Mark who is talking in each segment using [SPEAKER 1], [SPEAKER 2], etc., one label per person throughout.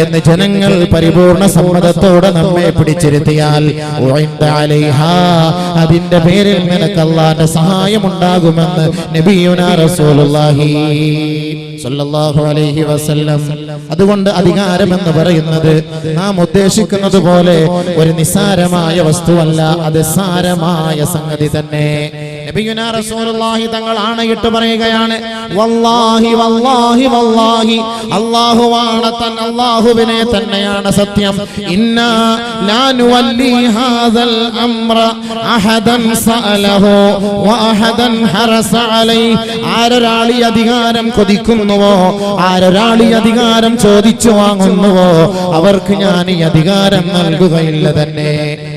[SPEAKER 1] എന്ന് ജനങ്ങൾ പരിപൂർണ സമ്മതത്തോടെ നമ്മെ പിടിച്ചിരുത്തിയാൽ അതിന്റെ പേരിൽ നിനക്ക് അല്ലാഹുവിന്റെ സഹായം ഉണ്ടാകുമെന്ന് നബിയുനാ റസൂലുള്ളാഹി സ്വല്ലല്ലാഹു അലൈഹി വസല്ലം. അതുകൊണ്ട് അധികാരം എന്ന് പറയുന്നത് നാം ഉദ്ദേശിക്കുന്നത് പോലെ ഒരു നിസ്സാരമായ വസ്തുവല്ല, അത് സാരമായ സംഗതി തന്നെ. നബിയുനാ റസൂലുള്ളാഹി തങ്ങൾ ആണയിട്ട് പറയുകയാണ്, വല്ലാഹി വല്ലാഹി വല്ലാഹി, അല്ലാഹുവാണ് തൻ അല്ലാഹുവിനെ തന്നെയാണ് സത്യം, ഇന്നാ ലാ നുവല്ലി ഹാദൽ അംറ അഹദൻ സഅലഹു വഅഹദൻ ഹറസ അലൈഹി. ആരൊരാൾ ഈ അധികാരം കൊതിക്കുന്നുവോ, ആരൊരാൾ ഈ അധികാരം ചോദിച്ചു വാങ്ങുന്നുവോ, അവർക്ക് ഞാൻ ഈ അധികാരം നൽകുകയില്ല തന്നെ.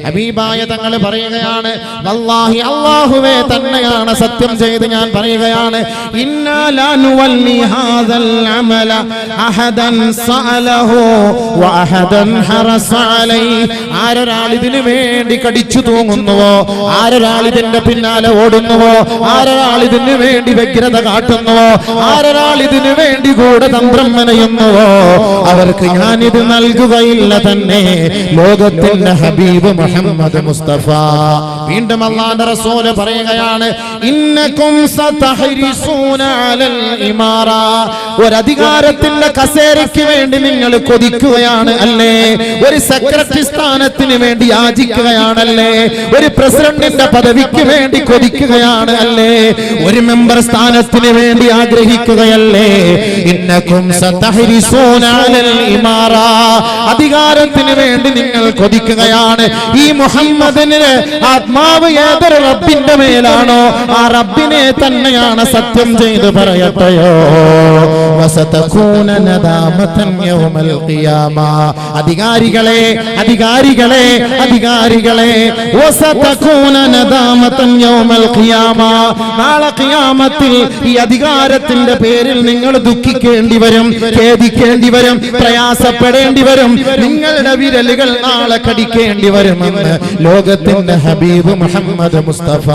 [SPEAKER 1] ഹബീബായ തങ്ങൾ പറയുകയാണ്, വല്ലാഹി അല്ലാഹുവേ തന്നെയാണ് സത്യം ചെയ്ത് ഞാൻ പറയുകയാണ്, ഇന്നാ ലാ നുവല്ലി ഹാദൽ അമല അഹദൻ സഅലഹു വഅഹദൻ ഹറസ അലൈഹി. ആരൊരാൾ ഇതിനു വേണ്ടി കടിച്ചു തൂങ്ങുന്നുവോ, ആരൊരാൾ ഇതിന്റെ പിന്നാലെ ഓടുന്നുവോ, ആരൊരാൾ ഇതിനു വേണ്ടി വ്യഗ്രത കാട്ടുന്നുവോ, ആരൊരാൾ ഇതിനു വേണ്ടി കൂടെ തന്ത്രം മെനയുന്നുവോ, അവർക്ക് ഞാനിത് നൽകുകയില്ല തന്നെ. ലോകത്തിന്റെ ഹബീബ് മുഹമ്മദ് മുസ്തഫ. വീണ്ടും അല്ലാഹുവിന്റെ റസൂൽ പറയുകയാണ്, ഇന്നകും സതഹരിസൂന അലൽ ഇമാറ. ഒരു അധികാരത്തിന്റെ കസേരയ്ക്ക് വേണ്ടി നിങ്ങൾ കൊതിക്കുകയാണ് അല്ലേ, ഒരു സെക്രട്ടറി സ്ഥാനത്തിന് വേണ്ടി യാചിക്കുകയാണല്ലേ, ഒരു പ്രസിഡന്റിന്റെ പദവിക്ക് വേണ്ടി കൊതിക്കുകയാണ് അല്ലേ, ഒരു മെമ്പർ സ്ഥാനത്തിന് വേണ്ടി ആഗ്രഹിക്കുകയല്ലേ. ഇന്നകും സതഹരിസൂന അലൽ ഇമാറ. അധികാരത്തിന് വേണ്ടി നിങ്ങൾ കൊതിക്കുകയാണ്. ഈ മുഹമ്മദിന് ആത്മാവ് ഏതൊരു റബ്ബിന്റെ മേലാണോ, ആ റബ്ബിനെ തന്നെയാണ് സത്യം ചെയ്ത് പറയട്ടെയോ. വസതകൂന നദാമതൻ യൗമൽ ഖിയാമ. അധികാരികളെ അധികാരികളെ അധികാരികളെ, വസതകൂന നദാമതൻ യൗമൽ ഖിയാമ. നാളെ ഖിയാമത്തിൽ ഈ അധികാരത്തിന്റെ പേരിൽ നിങ്ങൾ ദുഃഖിക്കേണ്ടി വരും, ഖേദിക്കേണ്ടി വരും, പ്രയാസപ്പെടേണ്ടി വരും, നിങ്ങളുടെ വിരലുകൾ നാളെ കടിക്കേണ്ടി വരുമെന്ന് ലോകത്തിന്റെ ഹബീബ് മുഹമ്മദ് മുസ്തഫ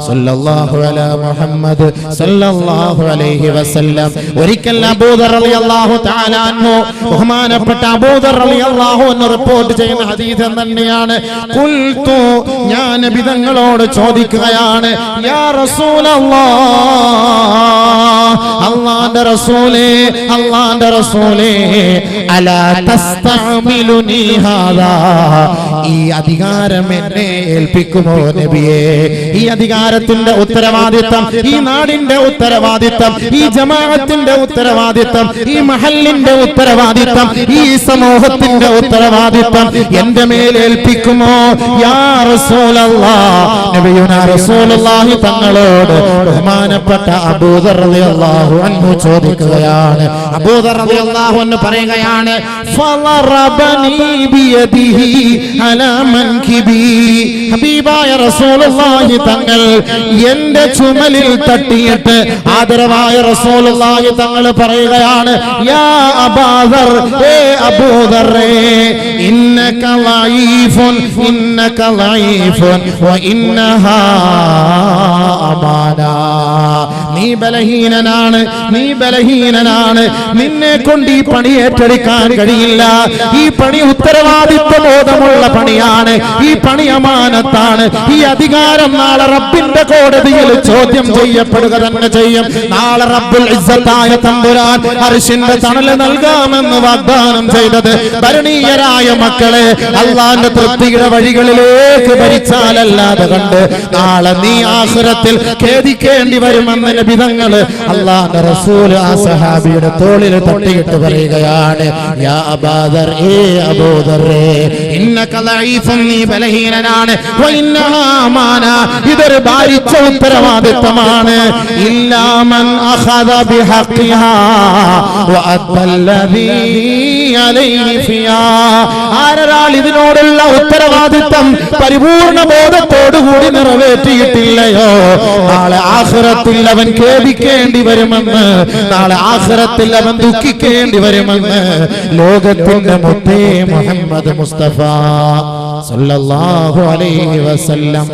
[SPEAKER 1] സല്ലല്ലാഹു അലാ മുഹമ്മദ് സല്ലല്ലാഹു അലൈഹി വസല്ലം. ഒരിക്കൽ അബൂദർ റളിയല്ലാഹു തആല അൻഹു, ബഹുമാനപ്പെട്ട അബൂദർ റളിയല്ലാഹു അൻഹു റിപ്പോർട്ട് ചെയ്യുന്ന ഹദീസ് തന്നെയാണ്, ഖുൽതു, ഞാൻ നബി തങ്ങളോട് ചോദിക്കുകയാണ്, യാ റസൂലല്ലാഹ്, അല്ലാഹുവിന്റെ റസൂലേ, അല്ലാഹുവിന്റെ റസൂലേ, അലാ തസ്തഅമിലുനി ഹാദാ. ഈ അധികാരം എന്നെ ഏൽപ്പിക്കുമോ നബിയേ? ഈ അധികാരത്തിന്റെ ഉത്തരവാദിത്തം, ഈ നാടിന്റെ ഉത്തരവാദിത്തം, ഈ ജമാഅത്തിന്റെ ഉത്തരവാദിത്തം, ഈ മഹല്ലിന്റെ ഉത്തരവാദിത്തം, ഈ സമൂഹത്തിന്റെ ഉത്തരവാദിത്തം എന്റെ മേൽ ഏൽപ്പിക്കുമോ? യാ റസൂലല്ലാഹ്. നബിയുനാ റസൂലുള്ളാഹി തങ്ങളോട് ബഹുമാനപ്പെട്ട അബൂദർ റളിയല്ലാഹു അൻഹു ചോദിക്കുകയാണ്. അബൂദർ റളിയല്ലാഹു അൻഹു പറയുകയാണ്, ഫളറബനി ബിയദിഹി അലാ മൻകിബി. ഹബീബായ റസൂലുള്ളാഹി തങ്ങൾ എന്റെ ചുമലിൽ തട്ടിയിട്ട് ആദരവായ റസൂലുള്ളാഹി തങ്ങൾ പറയുകയാണ്, യാ അബൂദർ, ഏ അബൂദറേ, ഇന്നക ലഈഫുൻ, ഇന്നക ലഈഫുൻ വ ഇന്നഹാ അമാന. നീ ബലഹീനനാണ്, നീ ബലഹീനനാണ്, നിന്നെ കൊണ്ട് ഈ പണി ഏറ്റെടുക്കാൻ കഴിയില്ല. ഈ പണി ഉത്തരവാദിത്വ ബോധമുള്ള പണിയാണ്, ഈ പണി അമാനത്താണ്. ഈ അധികാരം നാളെ റബ്ബിന്റെ കോടതിയിൽ ചോദ്യം ചെയ്യപ്പെടുക തന്നെ ചെയ്യും. നാളെ റബ്ബുൽ ഇസ്സത്തായ തമ്പുരാൻ അർശിന്റെ തണല് നൽകാമെന്ന് വാഗ്ദാനം ചെയ്തത് ഭരണീയരായ മക്കളെ അല്ലാഹുവിന്റെ തൃപ്തിയുടെ വഴികളിലേക്ക് ഭരിച്ചാലല്ലാതെ കണ്ട് നാളെ നീ ആഖിറത്തിൽ ഖേദിക്കേണ്ടി വരുമെന്ന് നബി തങ്ങൾ അല്ലാഹുവിന്റെ റസൂൽ ആ സഹാബിയുടെ തോളിൽ തട്ടിയിട്ട് പറയുകയാണ്, യാ അബൂദർ, ഏ അബൂദർ, ഇന്നക ലഈഫുൻ, നീ ബലഹീനനാണ്, വ ഇന്നഹാ അമാന, ഇതൊരു ഭാരിച്ച ഉത്തരവാദിത്തമാണ്. ഇല്ലാ മൻ അഖദ ബിഹഖിഹാ വ അദ്ദല്ലദീ അലൈഹി ഫിയാ. ആരൊരാൾ ഇതിനോടുള്ള ഉത്തരവാദിത്തം പരിപൂർണ ബോധത്തോടുകൂടി നിറവേറ്റിയിട്ടില്ലയോ, നാളെ ആഖിറത്തിൽ അവൻ ഖേദിക്കേണ്ടി വരുമെന്ന്, നാളെ ആഖിറത്തിൽ അവൻ ദുഃഖിക്കേണ്ടി വരുമെന്ന് ലോകത്തിന്റെ മുത്തേ മുഹമ്മദ് മുസ്തഫ സല്ലല്ലാഹു അലൈഹി വസല്ലം.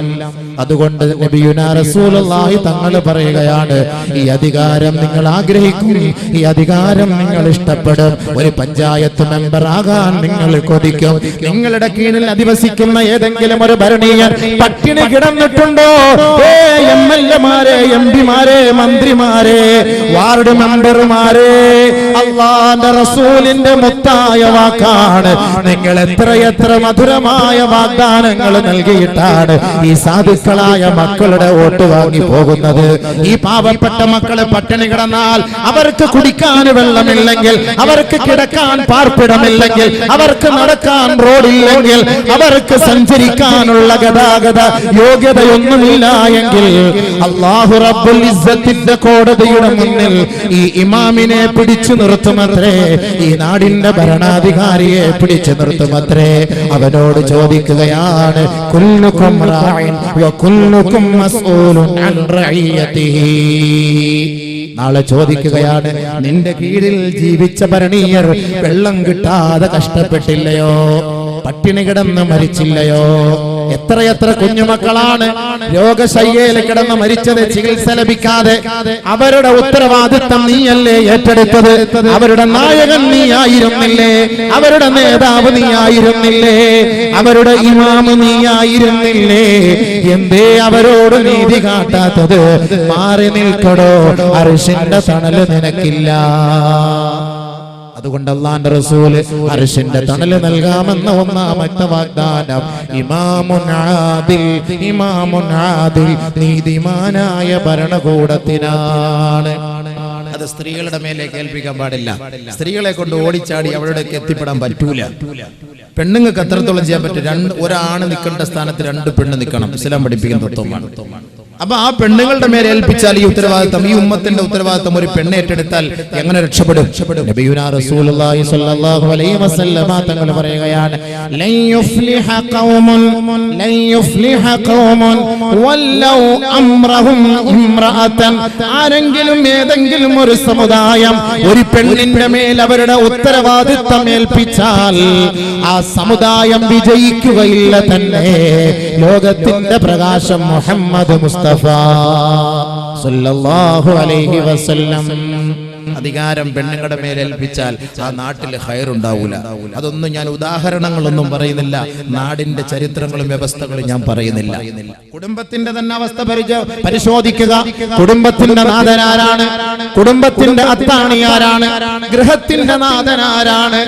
[SPEAKER 1] അതുകൊണ്ട് നബിയുനാ റസൂലുള്ളാഹി തങ്ങൾ പറയുകയാണ്, ഈ അധികാരം നിങ്ങൾ ആഗ്രഹിക്കും, ഈ അധികാരം നിങ്ങൾ ഇഷ്ടപ്പെടും, ഒരു പഞ്ചായത്ത് മെമ്പർ ആകാൻ നിങ്ങൾ കൊതിക്കും. നിങ്ങളുടെ കീഴിൽ അധിവസിക്കുന്ന ഏതെങ്കിലും ഒരു ഭരണീയൻ പട്ടിണി കിടന്നിട്ടുണ്ടോ? MLA-മാരെ, MP-മാരെ, മന്ത്രിമാരെ, വാർഡ് മെമ്പർമാരെ, അല്ലാഹുവിന്റെ റസൂലിന്റെ മുത്തായ വാക്കാണ്. നിങ്ങൾ എത്രയെത്ര മധുരമായ വാഗ്ദാനങ്ങൾ നൽകിയിട്ടാണ് ഈ സാധുക്കളായ മക്കളുടെ വോട്ട് വാങ്ങി പോകുന്നത്. ഈ പാവപ്പെട്ട മക്കളെ പട്ടിണി കിടന്നാൽ, അവർക്ക് കുടിക്കാൻ വെള്ളമില്ലെങ്കിൽ, അവർക്ക് കിടക്കാൻ പാർപ്പിടമില്ലെങ്കിൽ, അവർക്ക് നടക്കാൻ റോഡില്ലെങ്കിൽ, അവർക്ക് സഞ്ചരിക്കാനുള്ള ഗതാഗത യോഗ്യതയൊന്നുമില്ല എങ്കിൽ അല്ലാഹു റബ്ബുൽ ഇസ്സത്തിന്റെ കോടതിയുടെ മുന്നിൽ ഈ ഇമാമിനെ പിടിച്ചു നിർത്തുമത്രേ, ഈ നാടിന്റെ ഭരണാധികാരിയെ പിടിച്ചു നിർത്തുമത്രേ. അവനോട് ചോദിക്കുകയാണ്, കുല്ലുകും റാഇൻ വ കുല്ലുകും മസ്ഊലുൻ അൻ റഇയതിഹി. നാളെ ചോദിക്കുകയാണ്, നിന്റെ കീഴിൽ ജീവിച്ച ഭരണീയർ വെള്ളം കിട്ടാതെ കഷ്ടപ്പെട്ടില്ലയോ? പട്ടിണി കിടന്ന് മരിച്ചില്ലയോ? എത്രയെത്ര കുഞ്ഞുമക്കളാണ് രോഗശയ്യയിൽ കിടന്ന് മരിച്ചത്, ചികിത്സ ലഭിക്കാതെ. അവരുടെ ഉത്തരവാദിത്തം നീയല്ലേ ഏറ്റെടുത്തത്? അവരുടെ നായകൻ നീ ആയിരുന്നില്ലേ? അവരുടെ നേതാവ് നീ ആയിരുന്നില്ലേ? അവരുടെ ഇമാമ് നീ ആയിരുന്നില്ലേ? എന്തേ അവരോട് നീതി കാട്ടാത്തത്? മാറി നിൽക്കടോ, അർശിന്റെ തണല് നിനക്കില്ല. അതുകൊണ്ട് അല്ലാഹുവിന്റെ റസൂല് അർശിന്റെ തണല് നൽകാമെന്ന ഒന്നാമത്തെ വാഗ്ദാനം ഇമാമുൻ ആദിൽ, ഇമാമുൻ ആദിൽ, നീതിമാനായ ഭരണകൂടത്തിനാണ്. അത് സ്ത്രീകളുടെ മേലേക്ക് ഏൽപ്പിക്കാൻ പാടില്ല. സ്ത്രീകളെ കൊണ്ട് ഓടിച്ചാടി അവരുടെ എത്തിപ്പെടാൻ പറ്റൂല. പെണ്ണുങ്ങൾക്ക് എത്രത്തോളം ചെയ്യാൻ പറ്റും? ഒരാണ് നിൽക്കേണ്ട സ്ഥാനത്ത് രണ്ട് പെണ്ണ് നിൽക്കണം. ഇസ്ലാം പഠിപ്പിക്കുന്ന തത്വമാണ്. അപ്പൊ ആ പെണ്ണുങ്ങളുടെ മേലെ ഏൽപ്പിച്ചാൽ ഈ ഉത്തരവാദിത്തം, ഈ ഉമ്മത്തിന്റെ ഉത്തരവാദിത്തം ഒരു പെണ്ണ് ഏറ്റെടുത്താൽ എങ്ങനെ രക്ഷപ്പെടും? നബിയുനാ റസൂലുള്ളാഹി സ്വല്ലല്ലാഹു അലൈഹി വസല്ലമ തങ്ങൾ പറയുകയാണ്, ലൻ യുഫ്ലിഹ ഖൗമുൻ, ലൻ യുഫ്ലിഹ ഖൗമുൻ വല്ലൗ അംറഹും ഇംറഅതൻ. ആരെങ്കിലും ഏതെങ്കിലും ഒരു സമുദായം ഒരു പെണ്ണിന്റെ മേൽ അവരുടെ ഉത്തരവാദിത്തം ഏൽപ്പിച്ചാൽ ആ സമുദായം വിജയിക്കുകയില്ല തന്നെ. ലോകത്തിന്റെ പ്രകാശം മുഹമ്മദ് മുസ്തഫ സല്ലല്ലാഹു അലൈഹി വസല്ലം. അധികാരം പെണ്ണുങ്ങളുടെ മേൽ ഏൽപ്പിച്ചാൽ ആ നാട്ടിൽ ഖൈറുണ്ടാവൂല. അതൊന്നും ഞാൻ ഉദാഹരണങ്ങളൊന്നും പറയുന്നില്ല, നാടിന്റെ ചരിത്രങ്ങളും വ്യവസ്ഥകളും ഞാൻ പറയുന്നില്ല. കുടുംബത്തിന്റെ തന്നെ അവസ്ഥ പരിശോധിക്കുക. കുടുംബത്തിന്റെ നാഥനാരാണ്? കുടുംബത്തിന്റെ അത്താണിയാരാണ്? ഗൃഹത്തിന്റെ നാഥനാരാണ്?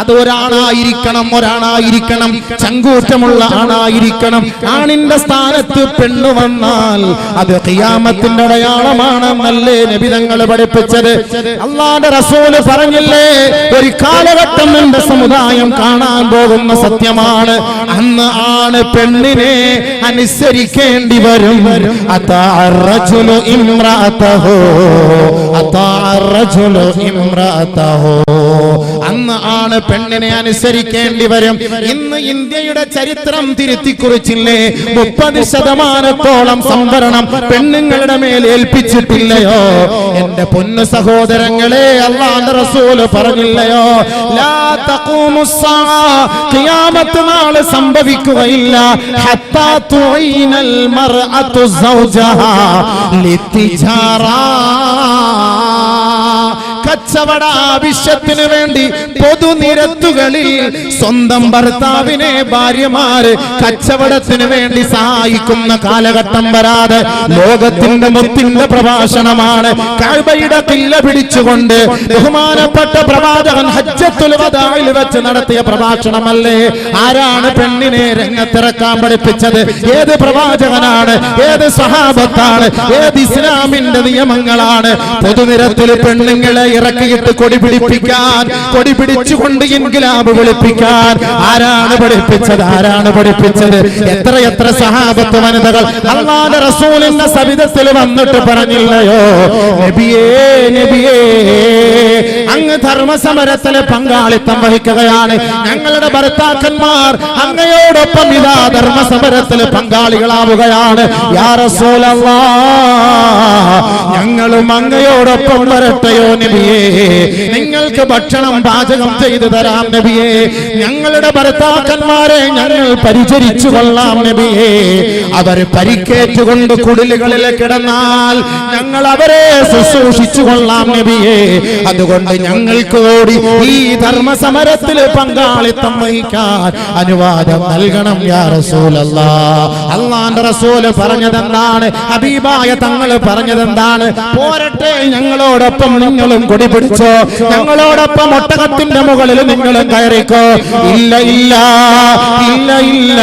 [SPEAKER 1] അത് ഒരാണായിരിക്കണം, ഒരാണായിരിക്കണം, ചങ്കൂറ്റമുള്ള ആണായിരിക്കണം. ആണിന്റെ സ്ഥാനത്ത് പെണ്ണു വന്നാൽ അത് ഖിയാമത്തിന്റെ അടയാളമാണെന്നല്ലേ നബി തങ്ങൾ പഠിപ്പിച്ചത്? അല്ലാഹുവിന്റെ റസൂല് പറഞ്ഞില്ലേ, ഒരു കാലഘട്ടം എന്റെ സമുദായം കാണാൻ പോകുന്ന സത്യമാണ്. അന്ന് ആണ് പെണ്ണിനെ അനുസരിക്കേണ്ടി വരും. അതാഅർ-റജുലു ഇംറഅതഹു, അതാഅർ-റജുലു ഇംറഅതഹു. അന്ന് ആണ് പെണ്ണിനെ അനുസരിക്കേണ്ടി വരും. ഇന്ന് ഇന്ത്യയുടെ ചരിത്രം തിരുത്തിക്കുറിച്ചില്ലേ? 30% സംവരണം പെണ്ണുങ്ങളുടെ മേൽ ഏൽപ്പിച്ചിട്ടില്ലയോ? എന്റെ പൊന്നു സഹോദരങ്ങളെ, അല്ലാഹുവിന്റെ റസൂൽ പറഞ്ഞില്ലയോ, ലാ തഖൂമുസ്സാഅ, ഖിയാമത്ത് നാൾ സംഭവിക്കുകയില്ല, ഹത്താ തുഈനൽ മർഅതു സൗജഹാ ലിത്തിജാറാ. കച്ചവട ആവശ്യത്തിന് വേണ്ടി പൊതുനിരത്തുകളിൽ സ്വന്തം ഭർത്താവിനെ ഭാര്യമാര് കച്ചവടത്തിന് വേണ്ടി സഹായിക്കുന്ന കാലഘട്ടം വരാതെ ലോകത്തിന്റെ മുത്തിന്റെ പ്രഭാഷണമാണ്. കഅബയുടെ ഖില്ല പിടിച്ചുകൊണ്ട് ബഹുമാനപ്പെട്ട പ്രവാചകൻ ഹജ്ജത്തുൽ വദാഇൽ വെച്ച് നടത്തിയ പ്രഭാഷണമല്ലേ? ആരാണ് പെണ്ണിനെ രംഗത്തിറക്കാൻ പഠിപ്പിച്ചത്? ഏത് പ്രവാചകനാണ്? ഏത് സഹാബത്താണ്? ഏത് ഇസ്ലാമിന്റെ നിയമങ്ങളാണ്? പൊതുനിരത്തിൽ പെണ്ണുങ്ങളെ ഇറക്കിയിട്ട് കൊടി പിടിപ്പിക്കാൻ, കൊടി പിടിച്ചുകൊണ്ട് ഇൻകിലാബ് വിളിപ്പിക്കാൻ ആരാണ് പഠിപ്പിച്ചത്? ആരാണ് പഠിപ്പിച്ചത്? എത്രയെത്ര സഹാബത്ത് വനിതകൾ അല്ലാഹുവിന്റെ റസൂലിന്റെ സവിധത്തിൽ വന്നിട്ട് പറഞ്ഞില്ലയോ, നബിയേ, നബിയേ, അങ്ങ് ധർമ്മസമരത്തിലെ പങ്കാളിത്തം വഹിക്കുകയാണ്. ഞങ്ങളുടെ ഭർത്താക്കന്മാർ അങ്ങയോടൊപ്പം ഇതാ ധർമ്മസമരത്തിൽ പങ്കാളികളാവുകയാണ്. യാ റസൂലല്ലാഹ്, ഞങ്ങളും അങ്ങയോടൊപ്പം വരട്ടെയോ നബിയേ? നബിയേ, നിങ്ങൾക്ക് ഭക്ഷണം പാചകം ചെയ്തു തരാം നബിയേ, ഞങ്ങളുടെ ഭർത്താക്കന്മാരെ ഞങ്ങൾ പരിചരിച്ചു കൊള്ളാം നബിയേ, അവർ പരിക്കേറ്റുകൊണ്ട് കുടിലുകളിൽ കിടന്നാൽ ഞങ്ങൾ അവരെ ശുശ്രൂഷിച്ചു കൊള്ളാം നബിയേ, അതുകൊണ്ട് ഞങ്ങൾക്ക് കൂടി ഈ ധർമ്മസമരത്തിൽ പങ്കാളിത്തം വഹിക്കാൻ അനുവാദം നൽകണം യാ റസൂലല്ലാഹ്. അല്ലാഹുവിന്റെ റസൂല് പറഞ്ഞതെന്താണ്? ഹബീബായ തങ്ങൾ പറഞ്ഞതെന്താണ്? പോരട്ടെ, ഞങ്ങളോടൊപ്പം നിങ്ങളും കൊടി പിടിച്ചോ, ഞങ്ങളോടൊപ്പം ഒട്ടകത്തിന്റെ മുകളിൽ നിങ്ങളും കയറിക്കോ. ഇല്ല ഇല്ല ഇല്ല ഇല്ല,